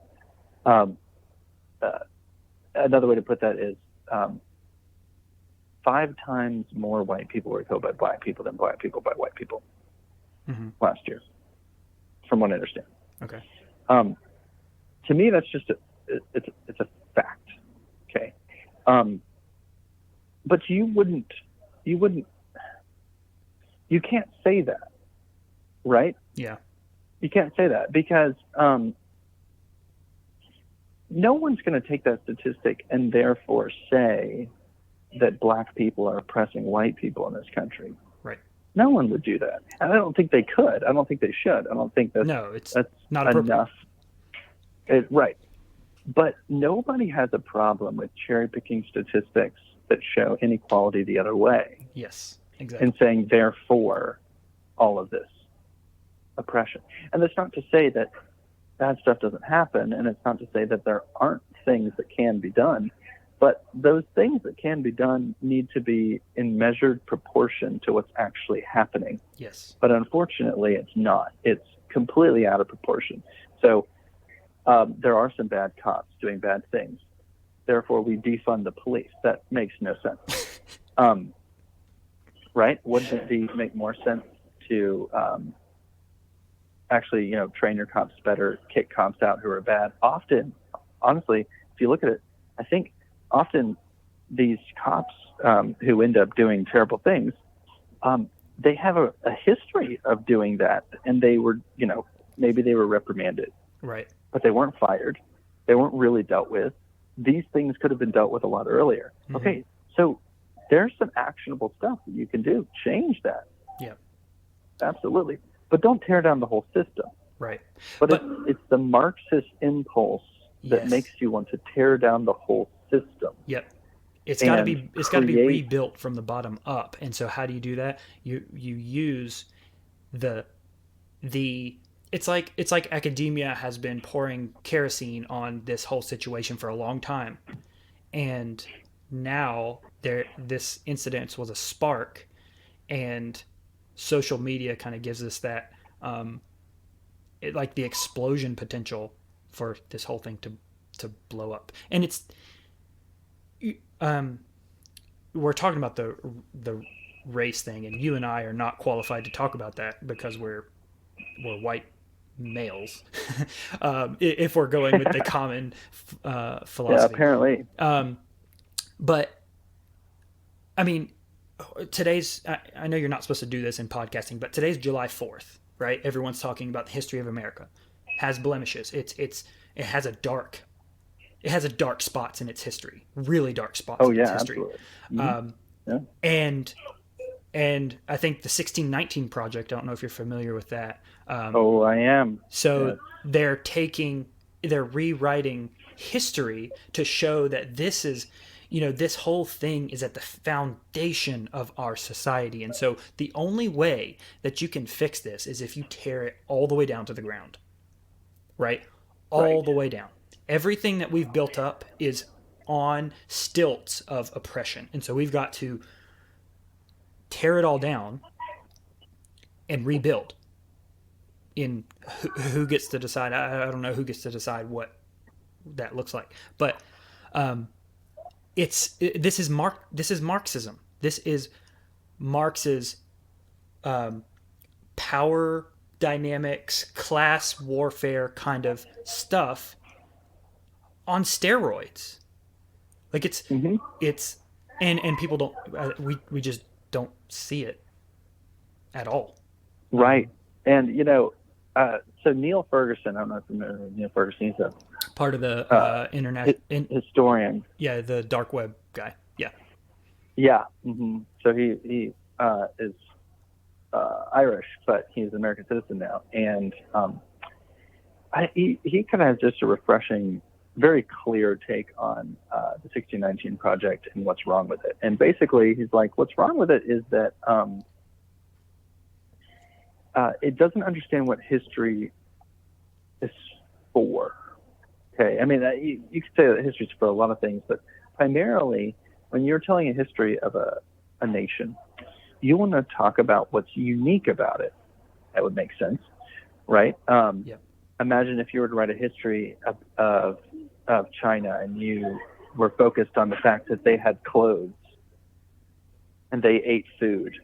another way to put that is 5 times more white people were killed by black people than black people by white people last year, from what I understand. Okay. To me, that's just it's a fact. Okay. But you can't say that, right? Yeah. You can't say that because no one's going to take that statistic and therefore say that black people are oppressing white people in this country. Right. No one would do that. And I don't think they could. I don't think they should. I don't think that's not appropriate. Enough. Right. But nobody has a problem with cherry picking statistics that show inequality the other way. Yes, exactly. And saying, therefore, all of this oppression. And that's not to say that bad stuff doesn't happen, and it's not to say that there aren't things that can be done, but those things that can be done need to be in measured proportion to what's actually happening. Yes. But unfortunately, it's not. It's completely out of proportion. So there are some bad cops doing bad things. Therefore, we defund the police. That makes no sense. Right? Wouldn't it make more sense to actually, train your cops better, kick cops out who are bad? Often, honestly, if you look at it, I think often these cops who end up doing terrible things, they have a history of doing that, and they were, maybe they were reprimanded. Right. But they weren't fired. They weren't really dealt with. These things could have been dealt with a lot earlier. Mm-hmm. Okay, so there's some actionable stuff that you can do. Change that. Yeah. Absolutely. But don't tear down the whole system. Right. But it's the Marxist impulse that makes you want to tear down the whole system. Yep. It's got to be rebuilt from the bottom up. And so how do you do that? You use the it's like academia has been pouring kerosene on this whole situation for a long time. And now this incident was a spark, and social media kind of gives us that like the explosion potential for this whole thing to blow up. And it's we're talking about the race thing, and you and I are not qualified to talk about that because we're white males. If we're going with the common philosophy. Yeah, apparently. But I mean, I know you're not supposed to do this in podcasting, but today's July 4th, right? Everyone's talking about the history of America. Has blemishes. It has dark spots in its history. Really dark spots in its history. Absolutely. Mm-hmm. And I think the 1619 Project, I don't know if you're familiar with that. I am. So they're rewriting history to show that this is, this whole thing is at the foundation of our society. And so the only way that you can fix this is if you tear it all the way down to the ground, right? All the way down. Everything that we've built up is on stilts of oppression. And so we've got to tear it all down and rebuild. In who gets to decide? I don't know who gets to decide what that looks like, but this is Marxism. This is Marx's power dynamics, class warfare kind of stuff on steroids. Like it's and people don't we just don't see it at all. Right. And so Neil Ferguson, I don't know if you remember Neil Ferguson, he's a part of the historian. Yeah, the dark web guy. Yeah. Yeah. Mm-hmm. So he is Irish, but he's an American citizen now. And he kind of has just a refreshing, very clear take on the 1619 Project and what's wrong with it. And basically, he's like, what's wrong with it is that it doesn't understand what history is for. Okay, I mean, you could say that history is for a lot of things, but primarily, when you're telling a history of a nation, you want to talk about what's unique about it. That would make sense, right? Imagine if you were to write a history of China and you were focused on the fact that they had clothes and they ate food.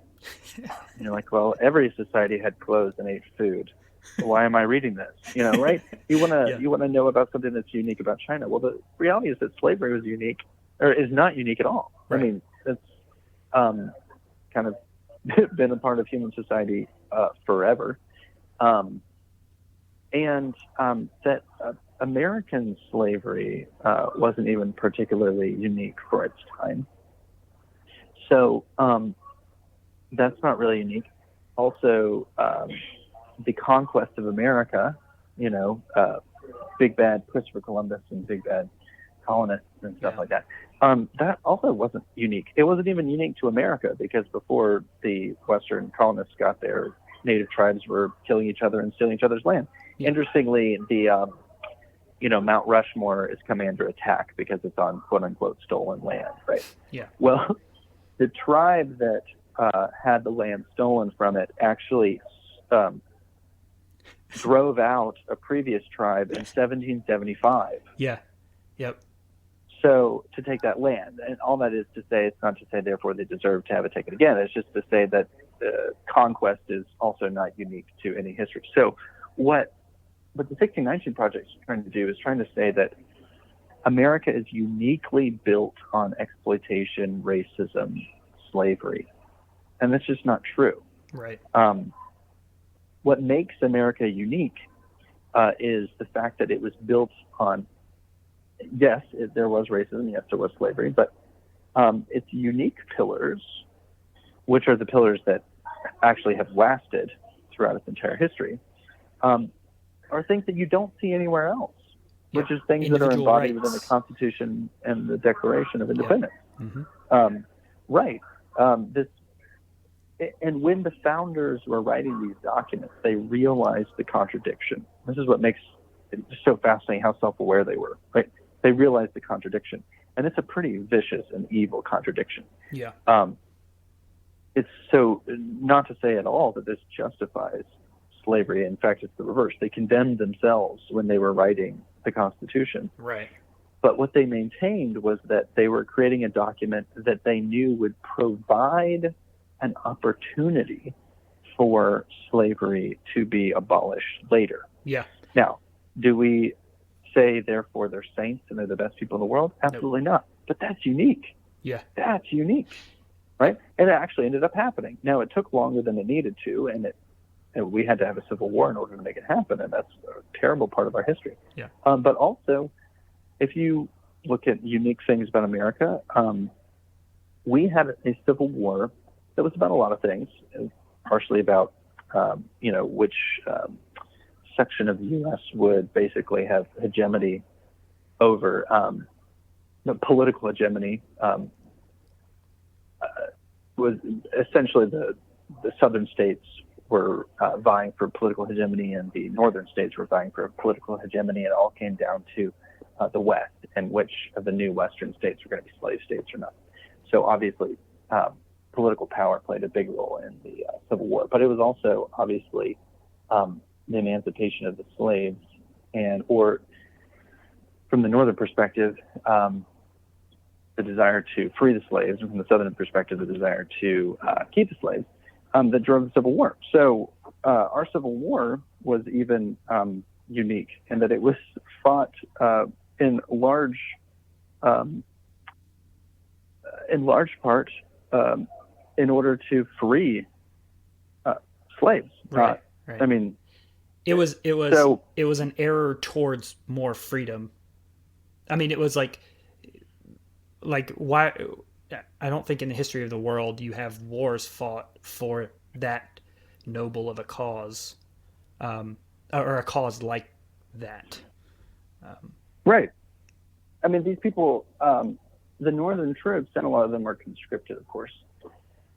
And you're like, well, every society had clothes and ate food. Why am I reading this? Right? You want to know about something that's unique about China. Well, the reality is that slavery was unique, or is not unique at all. Right. I mean, it's kind of been a part of human society forever. And that American slavery wasn't even particularly unique for its time. So that's not really unique. Also, the conquest of America, big bad Christopher Columbus and big bad colonists and stuff like that. That also wasn't unique. It wasn't even unique to America, because before the Western colonists got there, native tribes were killing each other and stealing each other's land. Yeah. Interestingly, the Mount Rushmore is coming under attack because it's on quote unquote stolen land, right? Yeah. Well, the tribe that had the land stolen from it actually drove out a previous tribe in 1775. Yeah. Yep. So to take that land, and all that is to say, it's not to say therefore they deserve to have it taken again. It's just to say that conquest is also not unique to any history. So what the 1619 Project is trying to do is trying to say that America is uniquely built on exploitation, racism, slavery, and that's just not true. Right. What makes America unique is the fact that it was built on, yes, there was racism, yes, there was slavery, but its unique pillars, which are the pillars that actually have lasted throughout its entire history, are things that you don't see anywhere else, which is things that are embodied within the Constitution and the Declaration of Independence. Yeah. Mm-hmm. Right. And when the founders were writing these documents, they realized the contradiction. This is what makes it so fascinating how self-aware they were. Right? They realized the contradiction, and it's a pretty vicious and evil contradiction. Yeah. It's so not to say at all that this justifies slavery. In fact, it's the reverse. They condemned themselves when they were writing the Constitution. Right. But what they maintained was that they were creating a document that they knew would provide an opportunity for slavery to be abolished later. Yeah. Now, do we say, therefore, they're saints and they're the best people in the world? Absolutely not. But that's unique. Yeah. That's unique. Right? And it actually ended up happening. Now, it took longer than it needed to, and we had to have a civil war in order to make it happen, and that's a terrible part of our history. Yeah. But also, if you look at unique things about America, we had a civil war that was about a lot of things, partially about, which section of the U.S. would basically have hegemony over, political hegemony, was essentially the southern states were vying for political hegemony, and the northern states were vying for political hegemony. It all came down to the West and which of the new Western states were going to be slave states or not. So obviously, political power played a big role in the Civil War, but it was also obviously the emancipation of the slaves, or from the northern perspective, the desire to free the slaves, and from the southern perspective, the desire to keep the slaves, that drove the Civil War. So our Civil War was even unique in that it was fought in large part in order to free slaves. Right. I mean, it was an error towards more freedom. I mean, it was like why? I don't think in the history of the world you have wars fought for that noble of a cause, or a cause like that. Right. I mean, these people, the northern troops, and a lot of them were conscripted, of course.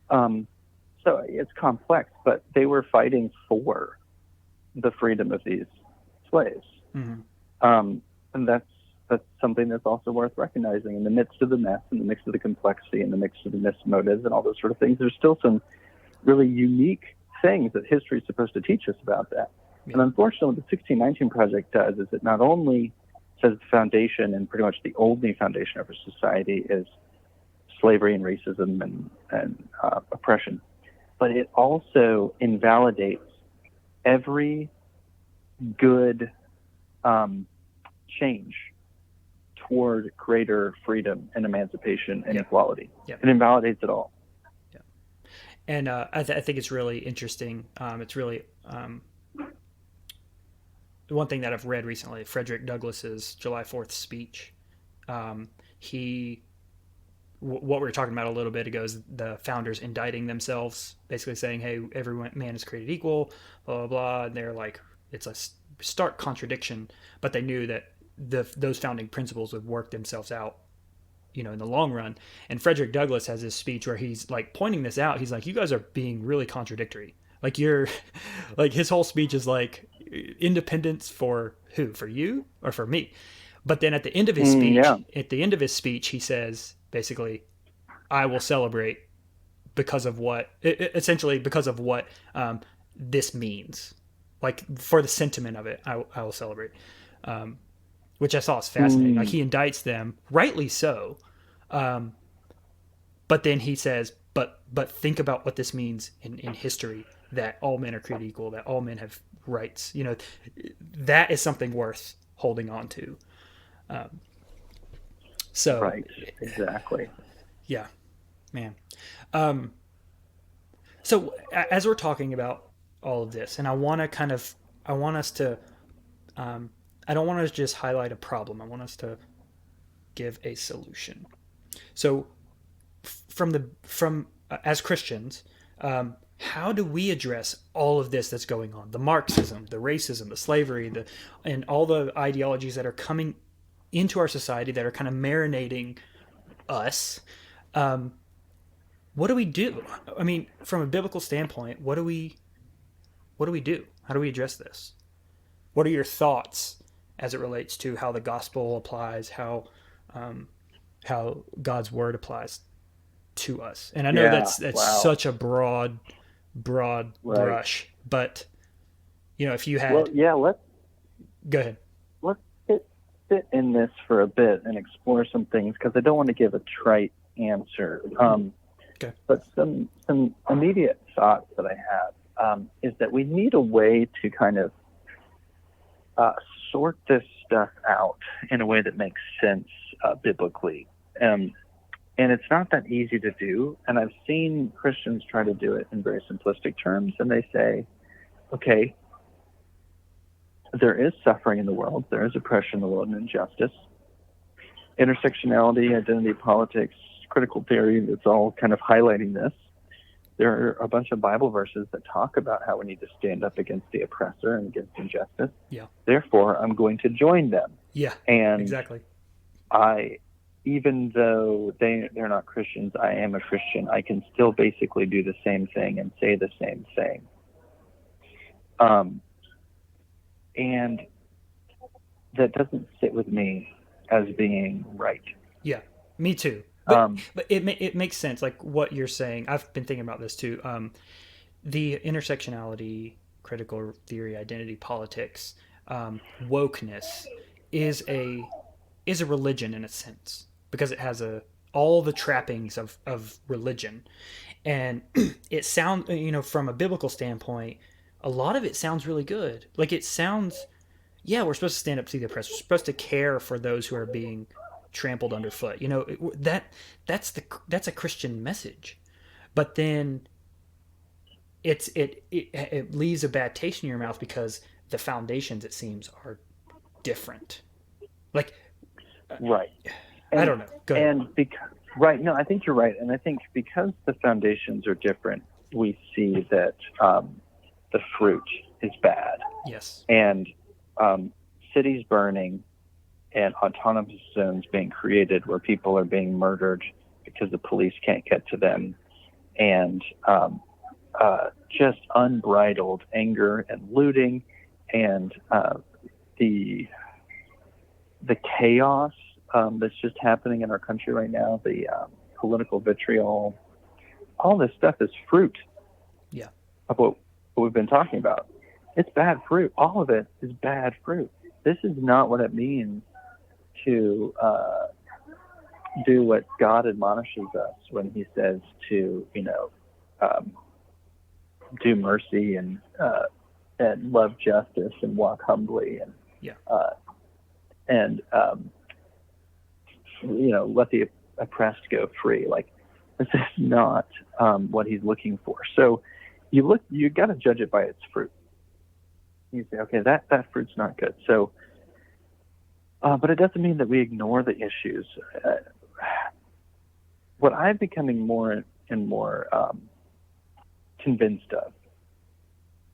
So it's complex, but they were fighting for the freedom of these slaves. And that's something that's also worth recognizing. In the midst of the mess, in the midst of the complexity, in the midst of the missed motives and all those sort of things, there's still some really unique things that history is supposed to teach us about that. Yeah. And unfortunately, what the 1619 Project does is it not only says the foundation, and pretty much the only foundation of our society, is slavery and racism and oppression, but it also invalidates every good change toward greater freedom and emancipation and equality. It invalidates it all. And I think it's really interesting. It's really one thing that I've read recently, Frederick Douglass's July 4th speech. What we were talking about a little bit ago is the founders indicting themselves, basically saying, hey, every man is created equal, blah, blah, blah. And they're like, it's a stark contradiction, but they knew that those founding principles would work themselves out, in the long run. And Frederick Douglass has this speech where he's like pointing this out. He's like, you guys are being really contradictory. Like like his whole speech is like, independence for who? For you or for me? But then at the end of his speech, he says, basically, I will celebrate because of what this means. Like, for the sentiment of it, I will celebrate. Which I saw is fascinating. Like, he indicts them, rightly so. But then he says, but think about what this means in history, that all men are created equal, that all men have rights. That is something worth holding on to. Right, exactly. Yeah, man. So as we're talking about all of this, and I want us to, I don't want to just highlight a problem. I want us to give a solution. So as Christians, how do we address all of this that's going on? The Marxism, the racism, the slavery, and all the ideologies that are coming into our society that are kind of marinating us. What do we do? I mean, from a biblical standpoint, what do we do? How do we address this? What are your thoughts as it relates to how the gospel applies, how God's word applies to us? And I know that's such a broad brush, but if you had, let's go ahead. Let's sit in this for a bit and explore some things, because I don't want to give a trite answer. Okay. But some immediate thoughts that I have is that we need a way to kind of sort this stuff out in a way that makes sense biblically. And it's not that easy to do. And I've seen Christians try to do it in very simplistic terms. And they say, okay, there is suffering in the world. There is oppression in the world and injustice. Intersectionality, identity politics, critical theory, it's all kind of highlighting this. There are a bunch of Bible verses that talk about how we need to stand up against the oppressor and against injustice. Yeah. Therefore, I'm going to join them. Yeah, and exactly. Even though they're not Christians, I am a Christian. I can still basically do the same thing and say the same thing. And that doesn't sit with me as being right. Yeah, me too. But it makes sense, like what you're saying. I've been thinking about this too. The intersectionality, critical theory, identity politics, wokeness is a religion in a sense, because it has all the trappings of religion. And it sounds, from a biblical standpoint, a lot of it sounds really good. Like it sounds, we're supposed to stand up to the oppressed. We're supposed to care for those who are being trampled underfoot. That's a Christian message. But then it leaves a bad taste in your mouth because the foundations, it seems, are different. Like, right. I don't know. Go ahead. And right. No, I think you're right. And I think because the foundations are different, we see that the fruit is bad. Yes. And cities burning and autonomous zones being created where people are being murdered because the police can't get to them, and just unbridled anger and looting, and the chaos that's just happening in our country right now, the political vitriol, all this stuff is fruit of what we've been talking about. It's bad fruit. All of it is bad fruit. This is not what it means to do what God admonishes us when he says to, do mercy and love justice and walk humbly and let the oppressed go free. Like, this is not what he's looking for. So you got to judge it by its fruit. You say, okay, that fruit's not good. So, but it doesn't mean that we ignore the issues. What I'm becoming more and more convinced of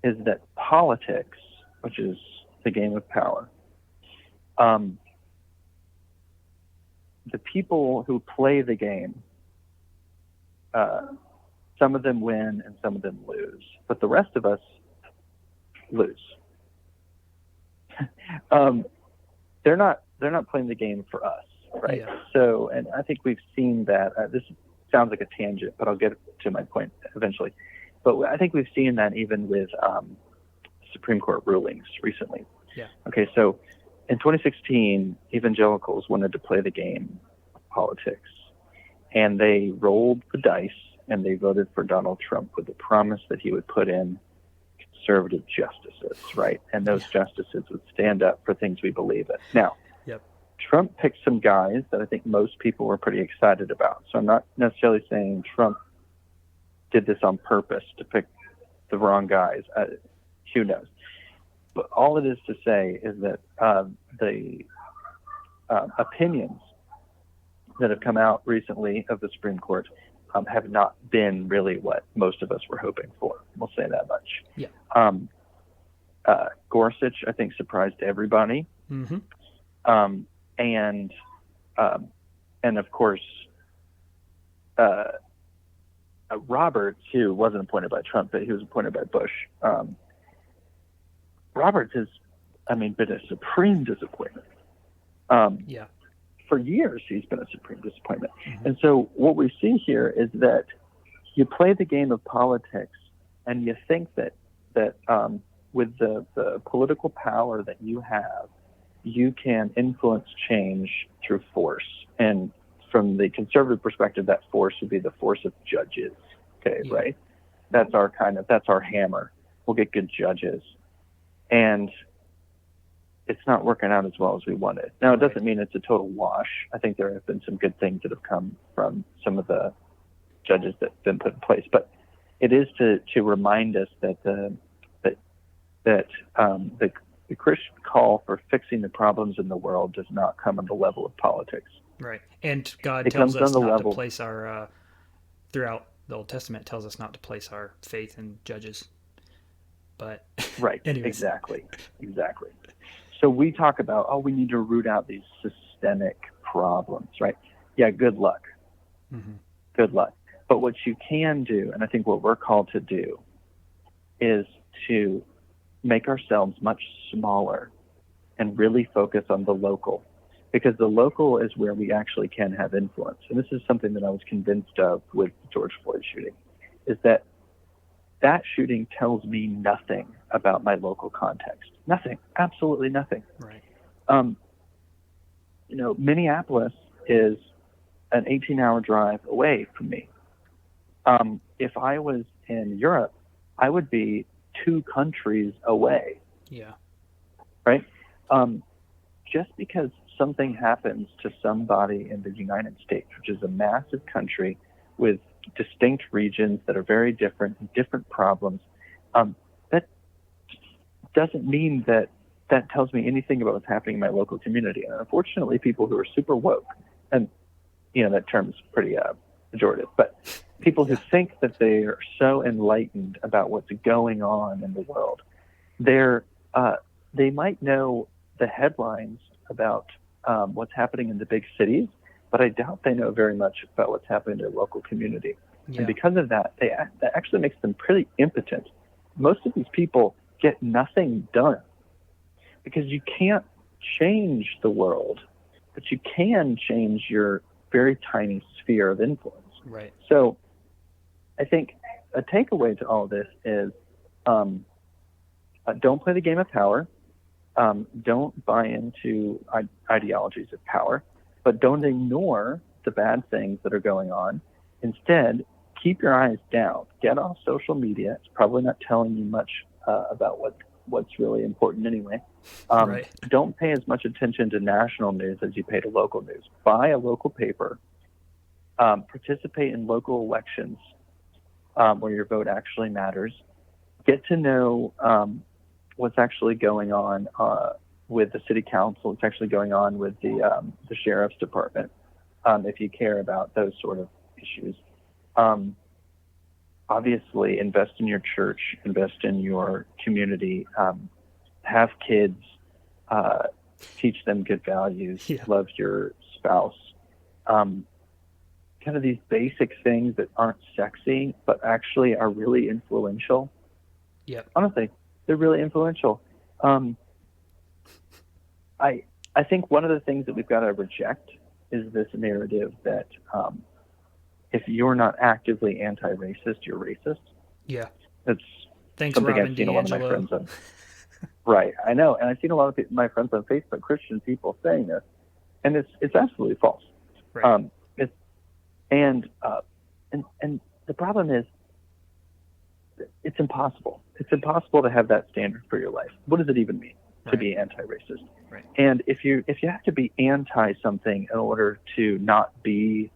is that politics, which is the game of power, the people who play the game, some of them win and some of them lose, but the rest of us lose. They're not playing the game for us, right? Yeah. So, and I think we've seen that. This sounds like a tangent, but I'll get to my point eventually. But I think we've seen that even with Supreme Court rulings recently. Yeah. Okay, so in 2016, evangelicals wanted to play the game of politics, and they rolled the dice and they voted for Donald Trump with the promise that he would put in conservative justices, right? And those justices would stand up for things we believe in. Now, Trump picked some guys that I think most people were pretty excited about. So I'm not necessarily saying Trump did this on purpose to pick the wrong guys. Who knows? But all it is to say is that the opinions that have come out recently of the Supreme Court have not been really what most of us were hoping for. We'll say that much. Yeah. Gorsuch, I think, surprised everybody. Mm-hmm. And of course, Roberts, who wasn't appointed by Trump, but he was appointed by Bush. Roberts has, been a supreme disappointment. For years, he's been a supreme disappointment. Mm-hmm. And so what we see here is that you play the game of politics, and you think that with the political power that you have, you can influence change through force. And from the conservative perspective, that force would be the force of judges. Okay, yeah. Right? That's our hammer. We'll get good judges. And it's not working out as well as we wanted. Now, it doesn't mean it's a total wash. I think there have been some good things that have come from some of the judges that have been put in place. But it is to remind us that the Christian call for fixing the problems in the world does not come on the level of politics. Right. And God tells us not to place our, throughout the Old Testament, tells us not to place our faith in judges. But right. Anyways. Exactly. So we talk about, we need to root out these systemic problems, right? Yeah, good luck. Mm-hmm. Good luck. But what you can do, and I think what we're called to do, is to make ourselves much smaller and really focus on the local, because the local is where we actually can have influence. And this is something that I was convinced of with the George Floyd shooting, is that shooting tells me nothing about my local context. Nothing. Absolutely nothing. Right. Minneapolis is an 18-hour drive away from me. If I was in Europe, I would be 2 countries away. Yeah. Right? Just because something happens to somebody in the United States, which is a massive country with distinct regions that are very different problems, that doesn't mean that tells me anything about what's happening in my local community. And unfortunately, people who are super woke, and that term is pretty pejorative, but people who think that they are so enlightened about what's going on in the world, they might know the headlines about what's happening in the big cities, but I doubt they know very much about what's happening in their local community. Yeah. And because of that, that actually makes them pretty impotent. Most of these people get nothing done because you can't change the world, but you can change your very tiny sphere of influence. Right. So I think a takeaway to all of this is don't play the game of power. Don't buy into ideologies of power, but don't ignore the bad things that are going on. Instead, keep your eyes down. Get off social media. It's probably not telling you much about what's really important anyway. Right. Don't pay as much attention to national news as you pay to local news. Buy a local paper. Participate in local elections where your vote actually matters. Get to know what's actually going on with the city council. What's actually going on with the sheriff's department, if you care about those sort of issues. Obviously, invest in your church, invest in your community, have kids, teach them good values, love your spouse. Kind of these basic things that aren't sexy, but actually are really influential. Yeah. Honestly, they're really influential. I think one of the things that we've got to reject is this narrative that if you're not actively anti-racist, you're racist. Yeah. It's Thanks, something Robin I've seen a lot of my DiAngelo. friends on. Right, I know, and I've seen a lot of my friends on Facebook, Christian people, saying this, and it's absolutely false. Right. And the problem is, it's impossible. It's impossible to have that standard for your life. What does it even mean to be anti-racist? Right. And if you have to be anti something in order to not be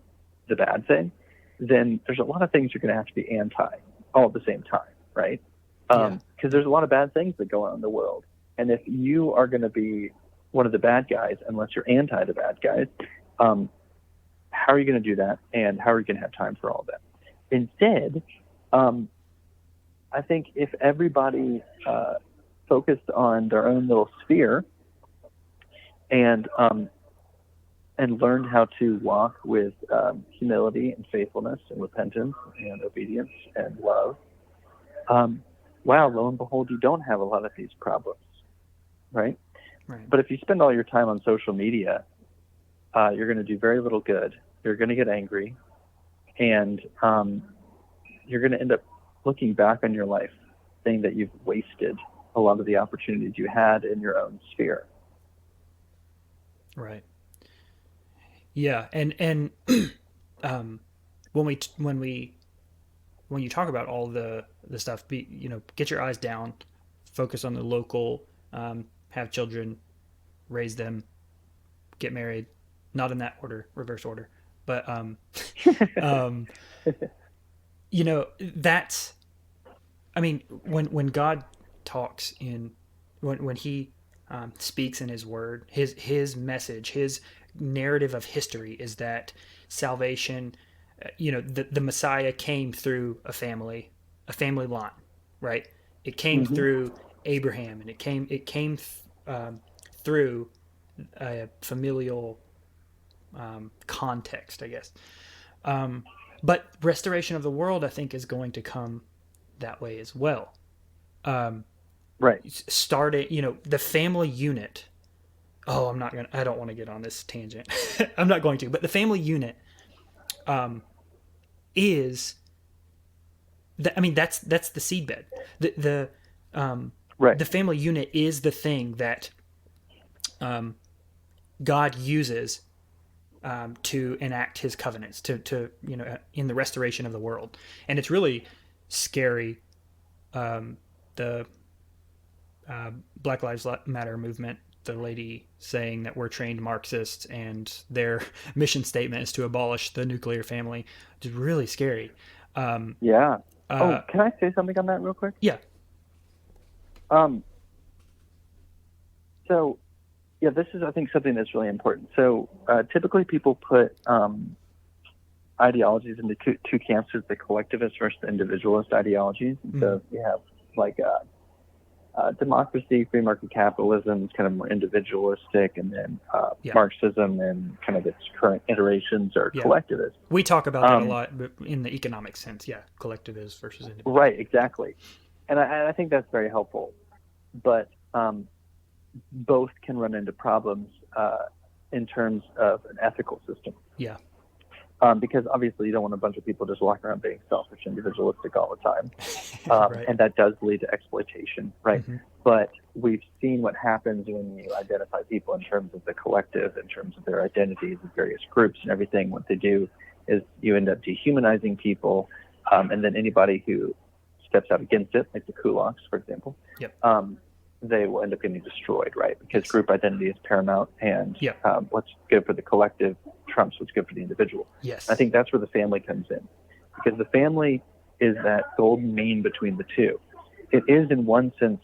the bad thing, then there's a lot of things you're going to have to be anti all at the same time, right? Because there's a lot of bad things that go on in the world. And if you are going to be one of the bad guys, unless you're anti the bad guys, how are you going to do that? And how are you going to have time for all of that? Instead, I think if everybody focused on their own little sphere and learned how to walk with humility and faithfulness and repentance and obedience and love, wow, lo and behold, you don't have a lot of these problems, right? Right. But if you spend all your time on social media, you're going to do very little good. You're going to get angry, and you're going to end up looking back on your life saying that you've wasted a lot of the opportunities you had in your own sphere. Right. Yeah, and when you talk about all the stuff, get your eyes down, focus on the local, have children, raise them, get married, not in that order, reverse order, but that's, I mean, when God talks when he speaks in his word, his message, his narrative of history is that salvation, the Messiah came through a family line, right? It came through Abraham, and it came through a familial context, I guess. But restoration of the world, I think, is going to come that way as well. Right. Starting, the family unit. Oh, I don't want to get on this tangent. I'm not going to, but the family unit is that's the seedbed. Right. The family unit is the thing that God uses to enact his covenants to in the restoration of the world. And it's really scary. The Black Lives Matter movement, the lady saying that we're trained Marxists and their mission statement is to abolish the nuclear family. It's really scary. Yeah. Can I say something on that real quick? Yeah. So, yeah, this is, I think, something that's really important. So, typically people put ideologies into two camps: there's the collectivist versus the individualist ideologies. Mm-hmm. So you have like democracy, free market capitalism is kind of more individualistic, and then Marxism and kind of its current iterations are collectivist. We talk about that a lot but in the economic sense. Yeah, collectivist versus individual. Right, exactly. And I think that's very helpful. But both can run into problems in terms of an ethical system. Yeah. Because obviously you don't want a bunch of people just walking around being selfish, individualistic all the time. Right. And that does lead to exploitation, right? Mm-hmm. But we've seen what happens when you identify people in terms of the collective, in terms of their identities of various groups and everything. What they do is you end up dehumanizing people, and then anybody who steps out against it, like the kulaks, for example, they will end up getting destroyed, right? Because group identity is paramount, and what's good for the collective trumps what's good for the individual. Yes. I think that's where the family comes in, because the family is that golden mean between the two. It is, in one sense,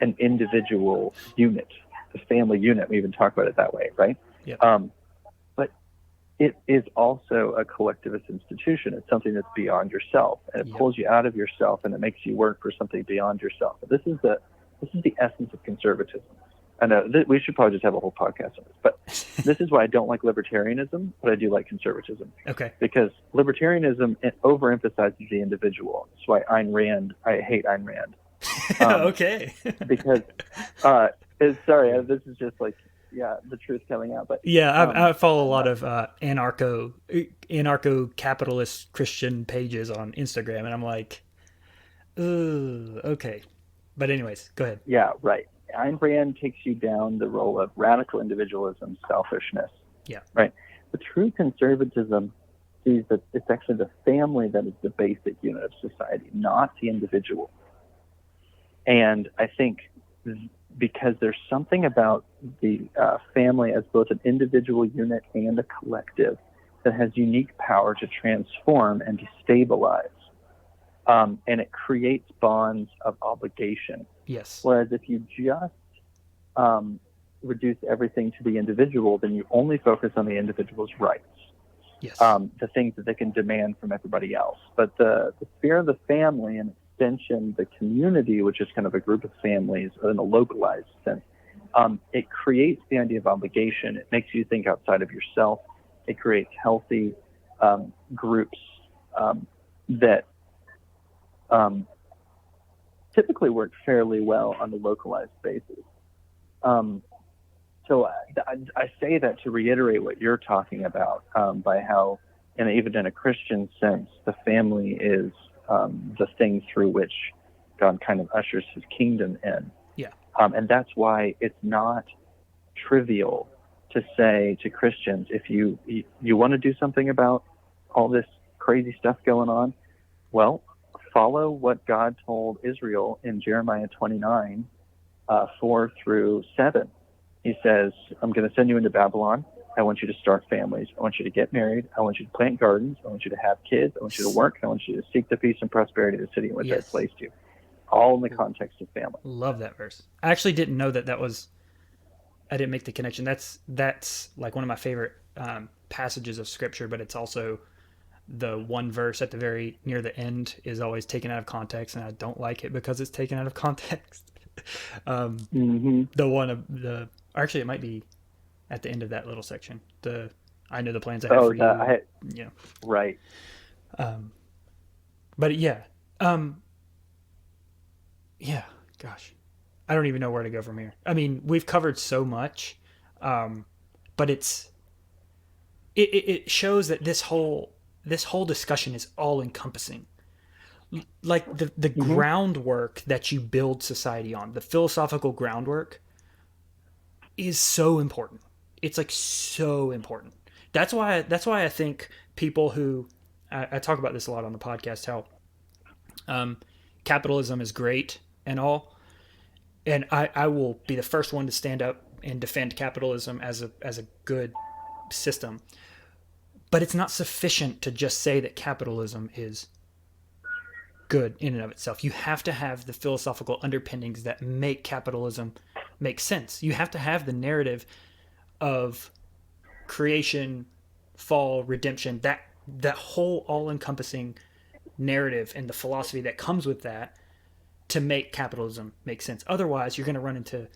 an individual unit, the family unit. We even talk about it that way, right? But it is also a collectivist institution. It's something that's beyond yourself, and it pulls you out of yourself, and it makes you work for something beyond yourself. But this is the essence of conservatism. I know we should probably just have a whole podcast on this, but this is why I don't like libertarianism, but I do like conservatism. Okay. Because libertarianism overemphasizes the individual. That's why I hate Ayn Rand. Okay. Because, sorry, this is just like, the truth coming out. But I follow a lot of anarcho-capitalist Christian pages on Instagram, and I'm like, ooh, okay. But anyways, go ahead. Yeah, right. Ayn Rand takes you down the role of radical individualism, selfishness. Yeah. Right. The true conservatism sees that it's actually the family that is the basic unit of society, not the individual. And I think because there's something about the family as both an individual unit and a collective that has unique power to transform and to stabilize. And it creates bonds of obligation. Yes. Whereas if you just reduce everything to the individual, then you only focus on the individual's rights. Yes. The things that they can demand from everybody else. But the sphere of the family and extension, the community, which is kind of a group of families in a localized sense, it creates the idea of obligation. It makes you think outside of yourself. It creates healthy groups that typically work fairly well on a localized basis. So I say that to reiterate what you're talking about, by how, and even in a Christian sense, the family is the thing through which God kind of ushers his kingdom in. Yeah. And that's why it's not trivial to say to Christians, if you want to do something about all this crazy stuff going on, well, follow what God told Israel in Jeremiah 29, 4-7. He says, I'm going to send you into Babylon. I want you to start families. I want you to get married. I want you to plant gardens. I want you to have kids. I want you to work. I want you to seek the peace and prosperity of the city in which I placed you. All in the context of family. Love that verse. I actually didn't know that was, I didn't make the connection. That's like one of my favorite passages of scripture, but it's also the one verse at the very near the end is always taken out of context, and I don't like it because it's taken out of context. The one of the, actually it might be at the end of that little section. I know the plans I have for you. Right. But yeah, gosh, I don't even know where to go from here. I mean, we've covered so much, but it shows that this whole discussion is all encompassing. Like the groundwork that you build society on, the philosophical groundwork is so important. It's like so important. That's why I think people who, I talk about this a lot on the podcast, how capitalism is great and all. And I will be the first one to stand up and defend capitalism as a good system. But it's not sufficient to just say that capitalism is good in and of itself. You have to have the philosophical underpinnings that make capitalism make sense. You have to have the narrative of creation, fall, redemption, that whole all-encompassing narrative and the philosophy that comes with that to make capitalism make sense. Otherwise, you're going to run into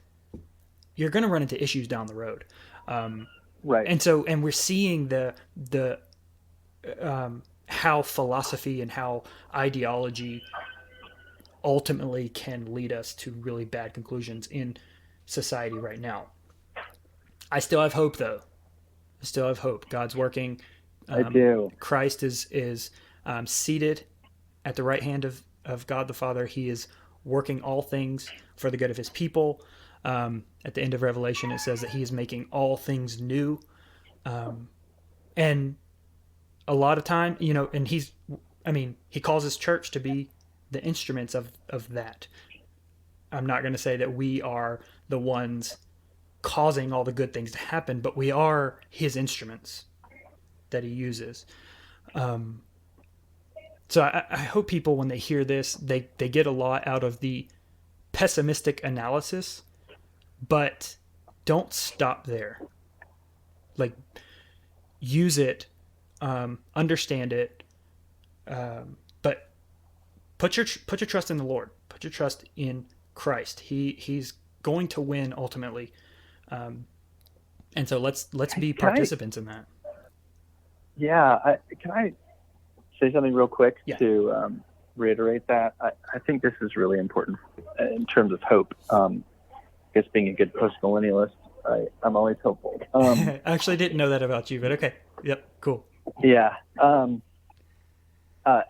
issues down the road. Right. And we're seeing the how philosophy and how ideology ultimately can lead us to really bad conclusions in society right now. I still have hope, though. I still have hope. God's working. I do. Christ is seated at the right hand of God the Father. He is working all things for the good of his people. At the end of Revelation, it says that he is making all things new. And a lot of time, and he calls his church to be the instruments of that. I'm not going to say that we are the ones causing all the good things to happen, but we are his instruments that he uses. So I hope people, when they hear this, they get a lot out of the pessimistic analysis, but don't stop there. Like, use it, understand it, but put your trust in the Lord. Put your trust in Christ. He's going to win ultimately, and so let's be participants in that. Yeah, can I say something real quick to reiterate that? I think this is really important in terms of hope. I guess being a good postmillennialist, I'm always hopeful. I actually didn't know that about you, but okay. Yep, cool. Yeah.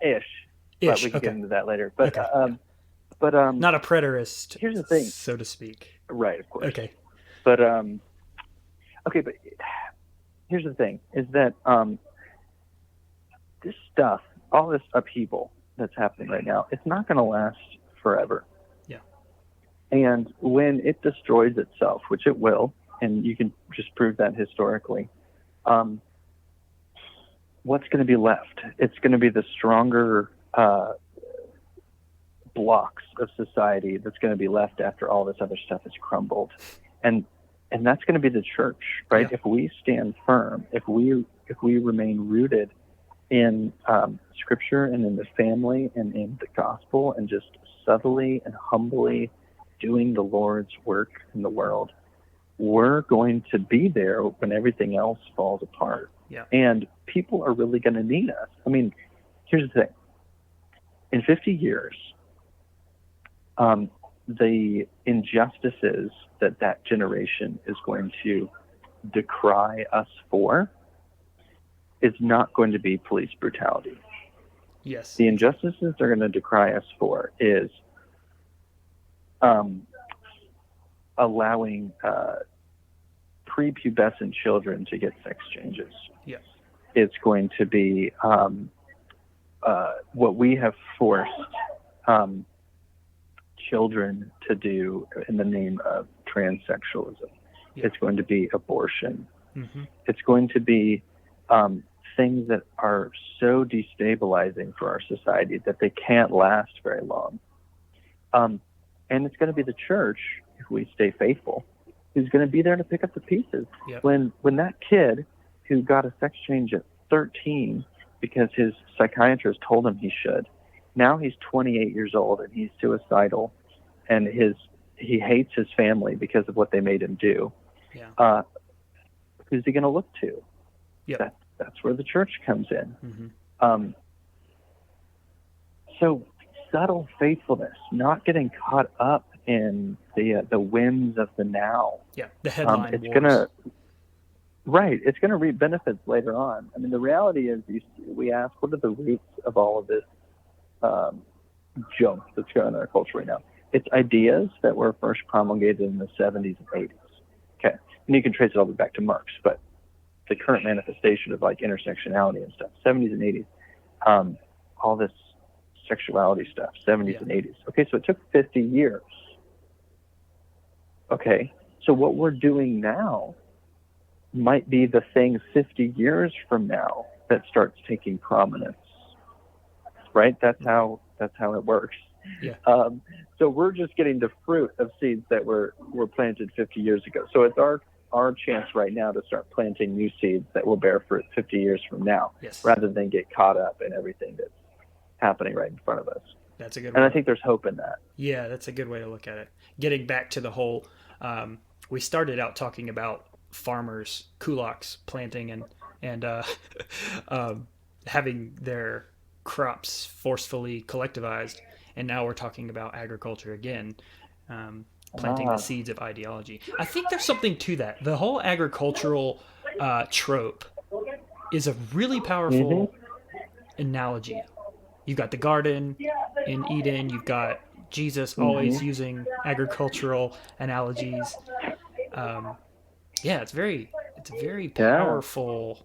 Ish. But we can get into that later. But not a preterist. Here's the thing, so to speak. Right, of course. Okay. But but here's the thing: is that this stuff, all this upheaval that's happening right now, it's not going to last forever. Yeah. And when it destroys itself, which it will, and you can just prove that historically, what's going to be left? It's going to be the stronger blocks of society that's going to be left after all this other stuff has crumbled, and that's going to be the church, right? Yeah. If we stand firm, if we remain rooted in Scripture and in the family and in the gospel, and just subtly and humbly doing the Lord's work in the world, we're going to be there when everything else falls apart. Yeah. And people are really going to need us. I mean, here's the thing. In 50 years, the injustices that generation is going to decry us for is not going to be police brutality. Yes. The injustices they're going to decry us for is allowing prepubescent children to get sex changes. Yes. It's going to be what we have forced children to do in the name of transsexualism. Yeah. It's going to be abortion. Mm-hmm. It's going to be things that are so destabilizing for our society that they can't last very long. And it's going to be the church, if we stay faithful, who's going to be there to pick up the pieces. Yep. When that kid who got a sex change at 13 because his psychiatrist told him he should, now he's 28 years old and he's suicidal, and he hates his family because of what they made him do. Yeah. Who's he going to look to? Yep. That's where the church comes in. Mm-hmm. So subtle faithfulness, not getting caught up in the whims of the now. Yeah, the headline it's wars. It's going to reap benefits later on. I mean, the reality is, we ask, what are the roots of all of this junk that's going on in our culture right now? It's ideas that were first promulgated in the 70s and 80s. Okay, and you can trace it all the way back to Marx, but the current manifestation of like intersectionality and stuff, 70s and 80s, all this sexuality stuff, 70s and 80s. Okay, so it took 50 years. Okay, so what we're doing now might be the thing 50 years from now that starts taking prominence, right? That's how it works. Yeah. So we're just getting the fruit of seeds that were planted 50 years ago. So it's our chance right now to start planting new seeds that will bear fruit 50 years from now, yes, rather than get caught up in everything that's happening right in front of us. That's a good And one. I think there's hope in that. Yeah, that's a good way to look at it. Getting back to the whole, we started out talking about farmers, kulaks, planting and having their crops forcefully collectivized, and now we're talking about agriculture again, planting the seeds of ideology. I think there's something to that. The whole agricultural trope is a really powerful analogy. You've got the garden in Eden. You've got Jesus always using agricultural analogies. It's a very powerful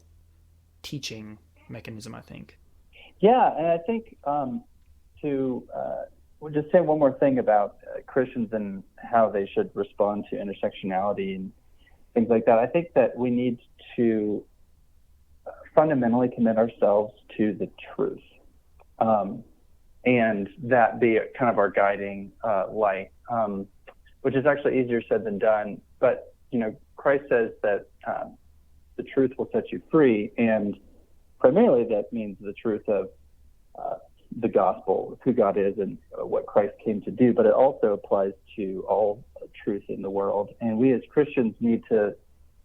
teaching mechanism, I think. Yeah, and I think we'll just say one more thing about Christians and how they should respond to intersectionality and things like that. I think that we need to fundamentally commit ourselves to the truth, and that be kind of our guiding light, which is actually easier said than done. But Christ says that the truth will set you free, and primarily that means the truth of the gospel, who God is and what Christ came to do, but it also applies to all truth in the world. And we as Christians need to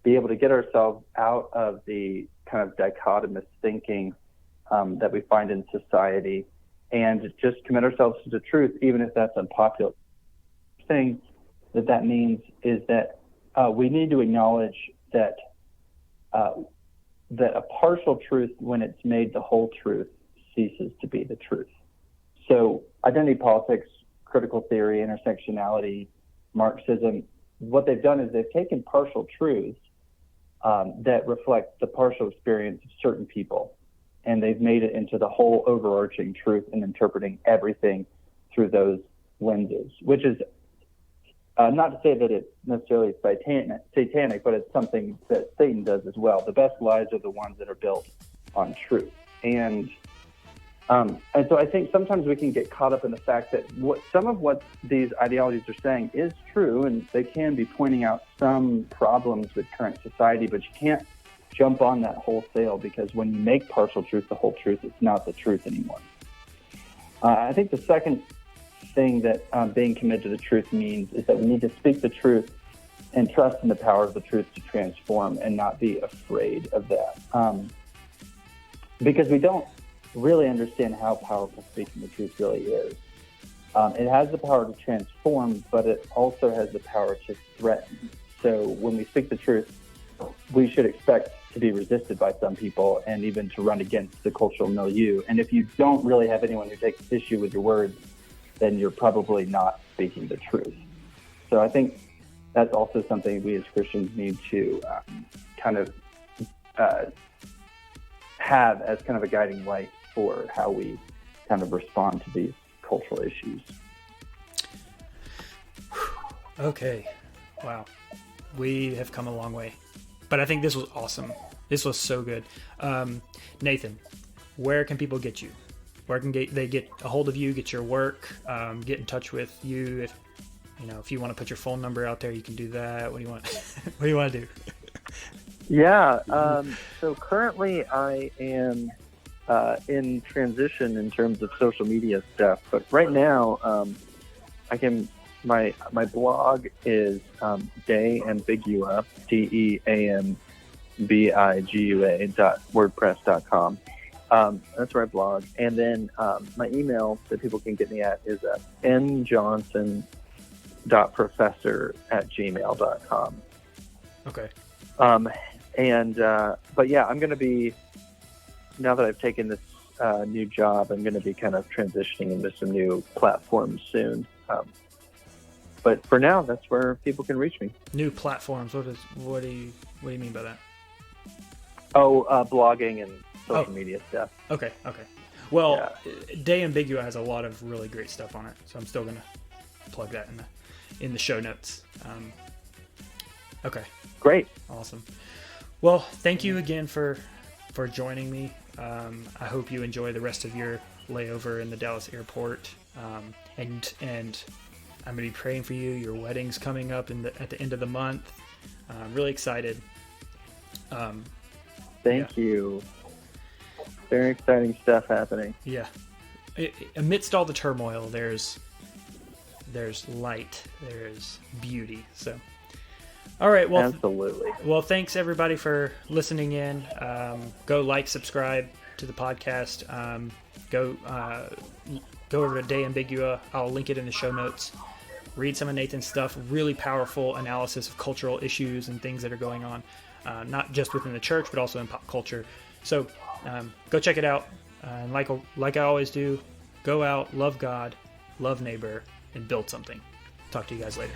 be able to get ourselves out of the kind of dichotomous thinking that we find in society and just commit ourselves to the truth, even if that's unpopular. The thing that means is that we need to acknowledge that that a partial truth, when it's made the whole truth, ceases to be the truth. So identity politics, critical theory, intersectionality, Marxism, what they've done is they've taken partial truths that reflect the partial experience of certain people, and they've made it into the whole overarching truth and interpreting everything through those lenses, which is not to say that it's necessarily satanic, but it's something that Satan does as well. The best lies are the ones that are built on truth. And so I think sometimes we can get caught up in the fact that some of what these ideologies are saying is true, and they can be pointing out some problems with current society, but you can't jump on that wholesale, because when you make partial truth the whole truth, it's not the truth anymore. I think the second thing that being committed to the truth means is that we need to speak the truth and trust in the power of the truth to transform and not be afraid of that. Because we don't really understand how powerful speaking the truth really is. It has the power to transform, but it also has the power to threaten. So when we speak the truth, we should expect to be resisted by some people and even to run against the cultural milieu. And if you don't really have anyone who takes issue with your words, then you're probably not speaking the truth. So I think that's also something we as Christians need to kind of have as kind of a guiding light for how we kind of respond to these cultural issues. Okay. Wow. We have come a long way. But I think this was awesome. This was so good. Nathan, where can people get you? Where can they get a hold of you, get your work, get in touch with you? If you want to put your phone number out there, you can do that. What do you want? What do you want to do? Yeah. So currently I am in transition in terms of social media stuff, but right now my blog is Deambigua, DEAMBIGUA.wordpress.com. That's where I blog. And then my email that people can get me at is Njohnson.professor @gmail.com. Okay. But yeah, I'm going to be, now that I've taken this new job, I'm going to be kind of transitioning into some new platforms soon. But for now, that's where people can reach me. New platforms. What do you mean by that? Blogging and social media stuff. Okay. Well, Deambigua has a lot of really great stuff on it, so I'm still gonna plug that in the show notes. Okay. Great. Awesome. Well, thank you again for joining me. I hope you enjoy the rest of your layover in the Dallas airport. And I'm going to be praying for you. Your wedding's coming up at the end of the month. I'm really excited. Thank you. Very exciting stuff happening. Yeah. amidst all the turmoil, there's light, there's beauty. So, all right, well, absolutely. Well, thanks everybody for listening in. Go subscribe to the podcast. Go over to Deambigua. I'll link it in the show notes. Read some of Nathan's stuff. Really powerful analysis of cultural issues and things that are going on, not just within the church, but also in pop culture. So go check it out. And like I always do, go out, love God, love neighbor, and build something. Talk to you guys later.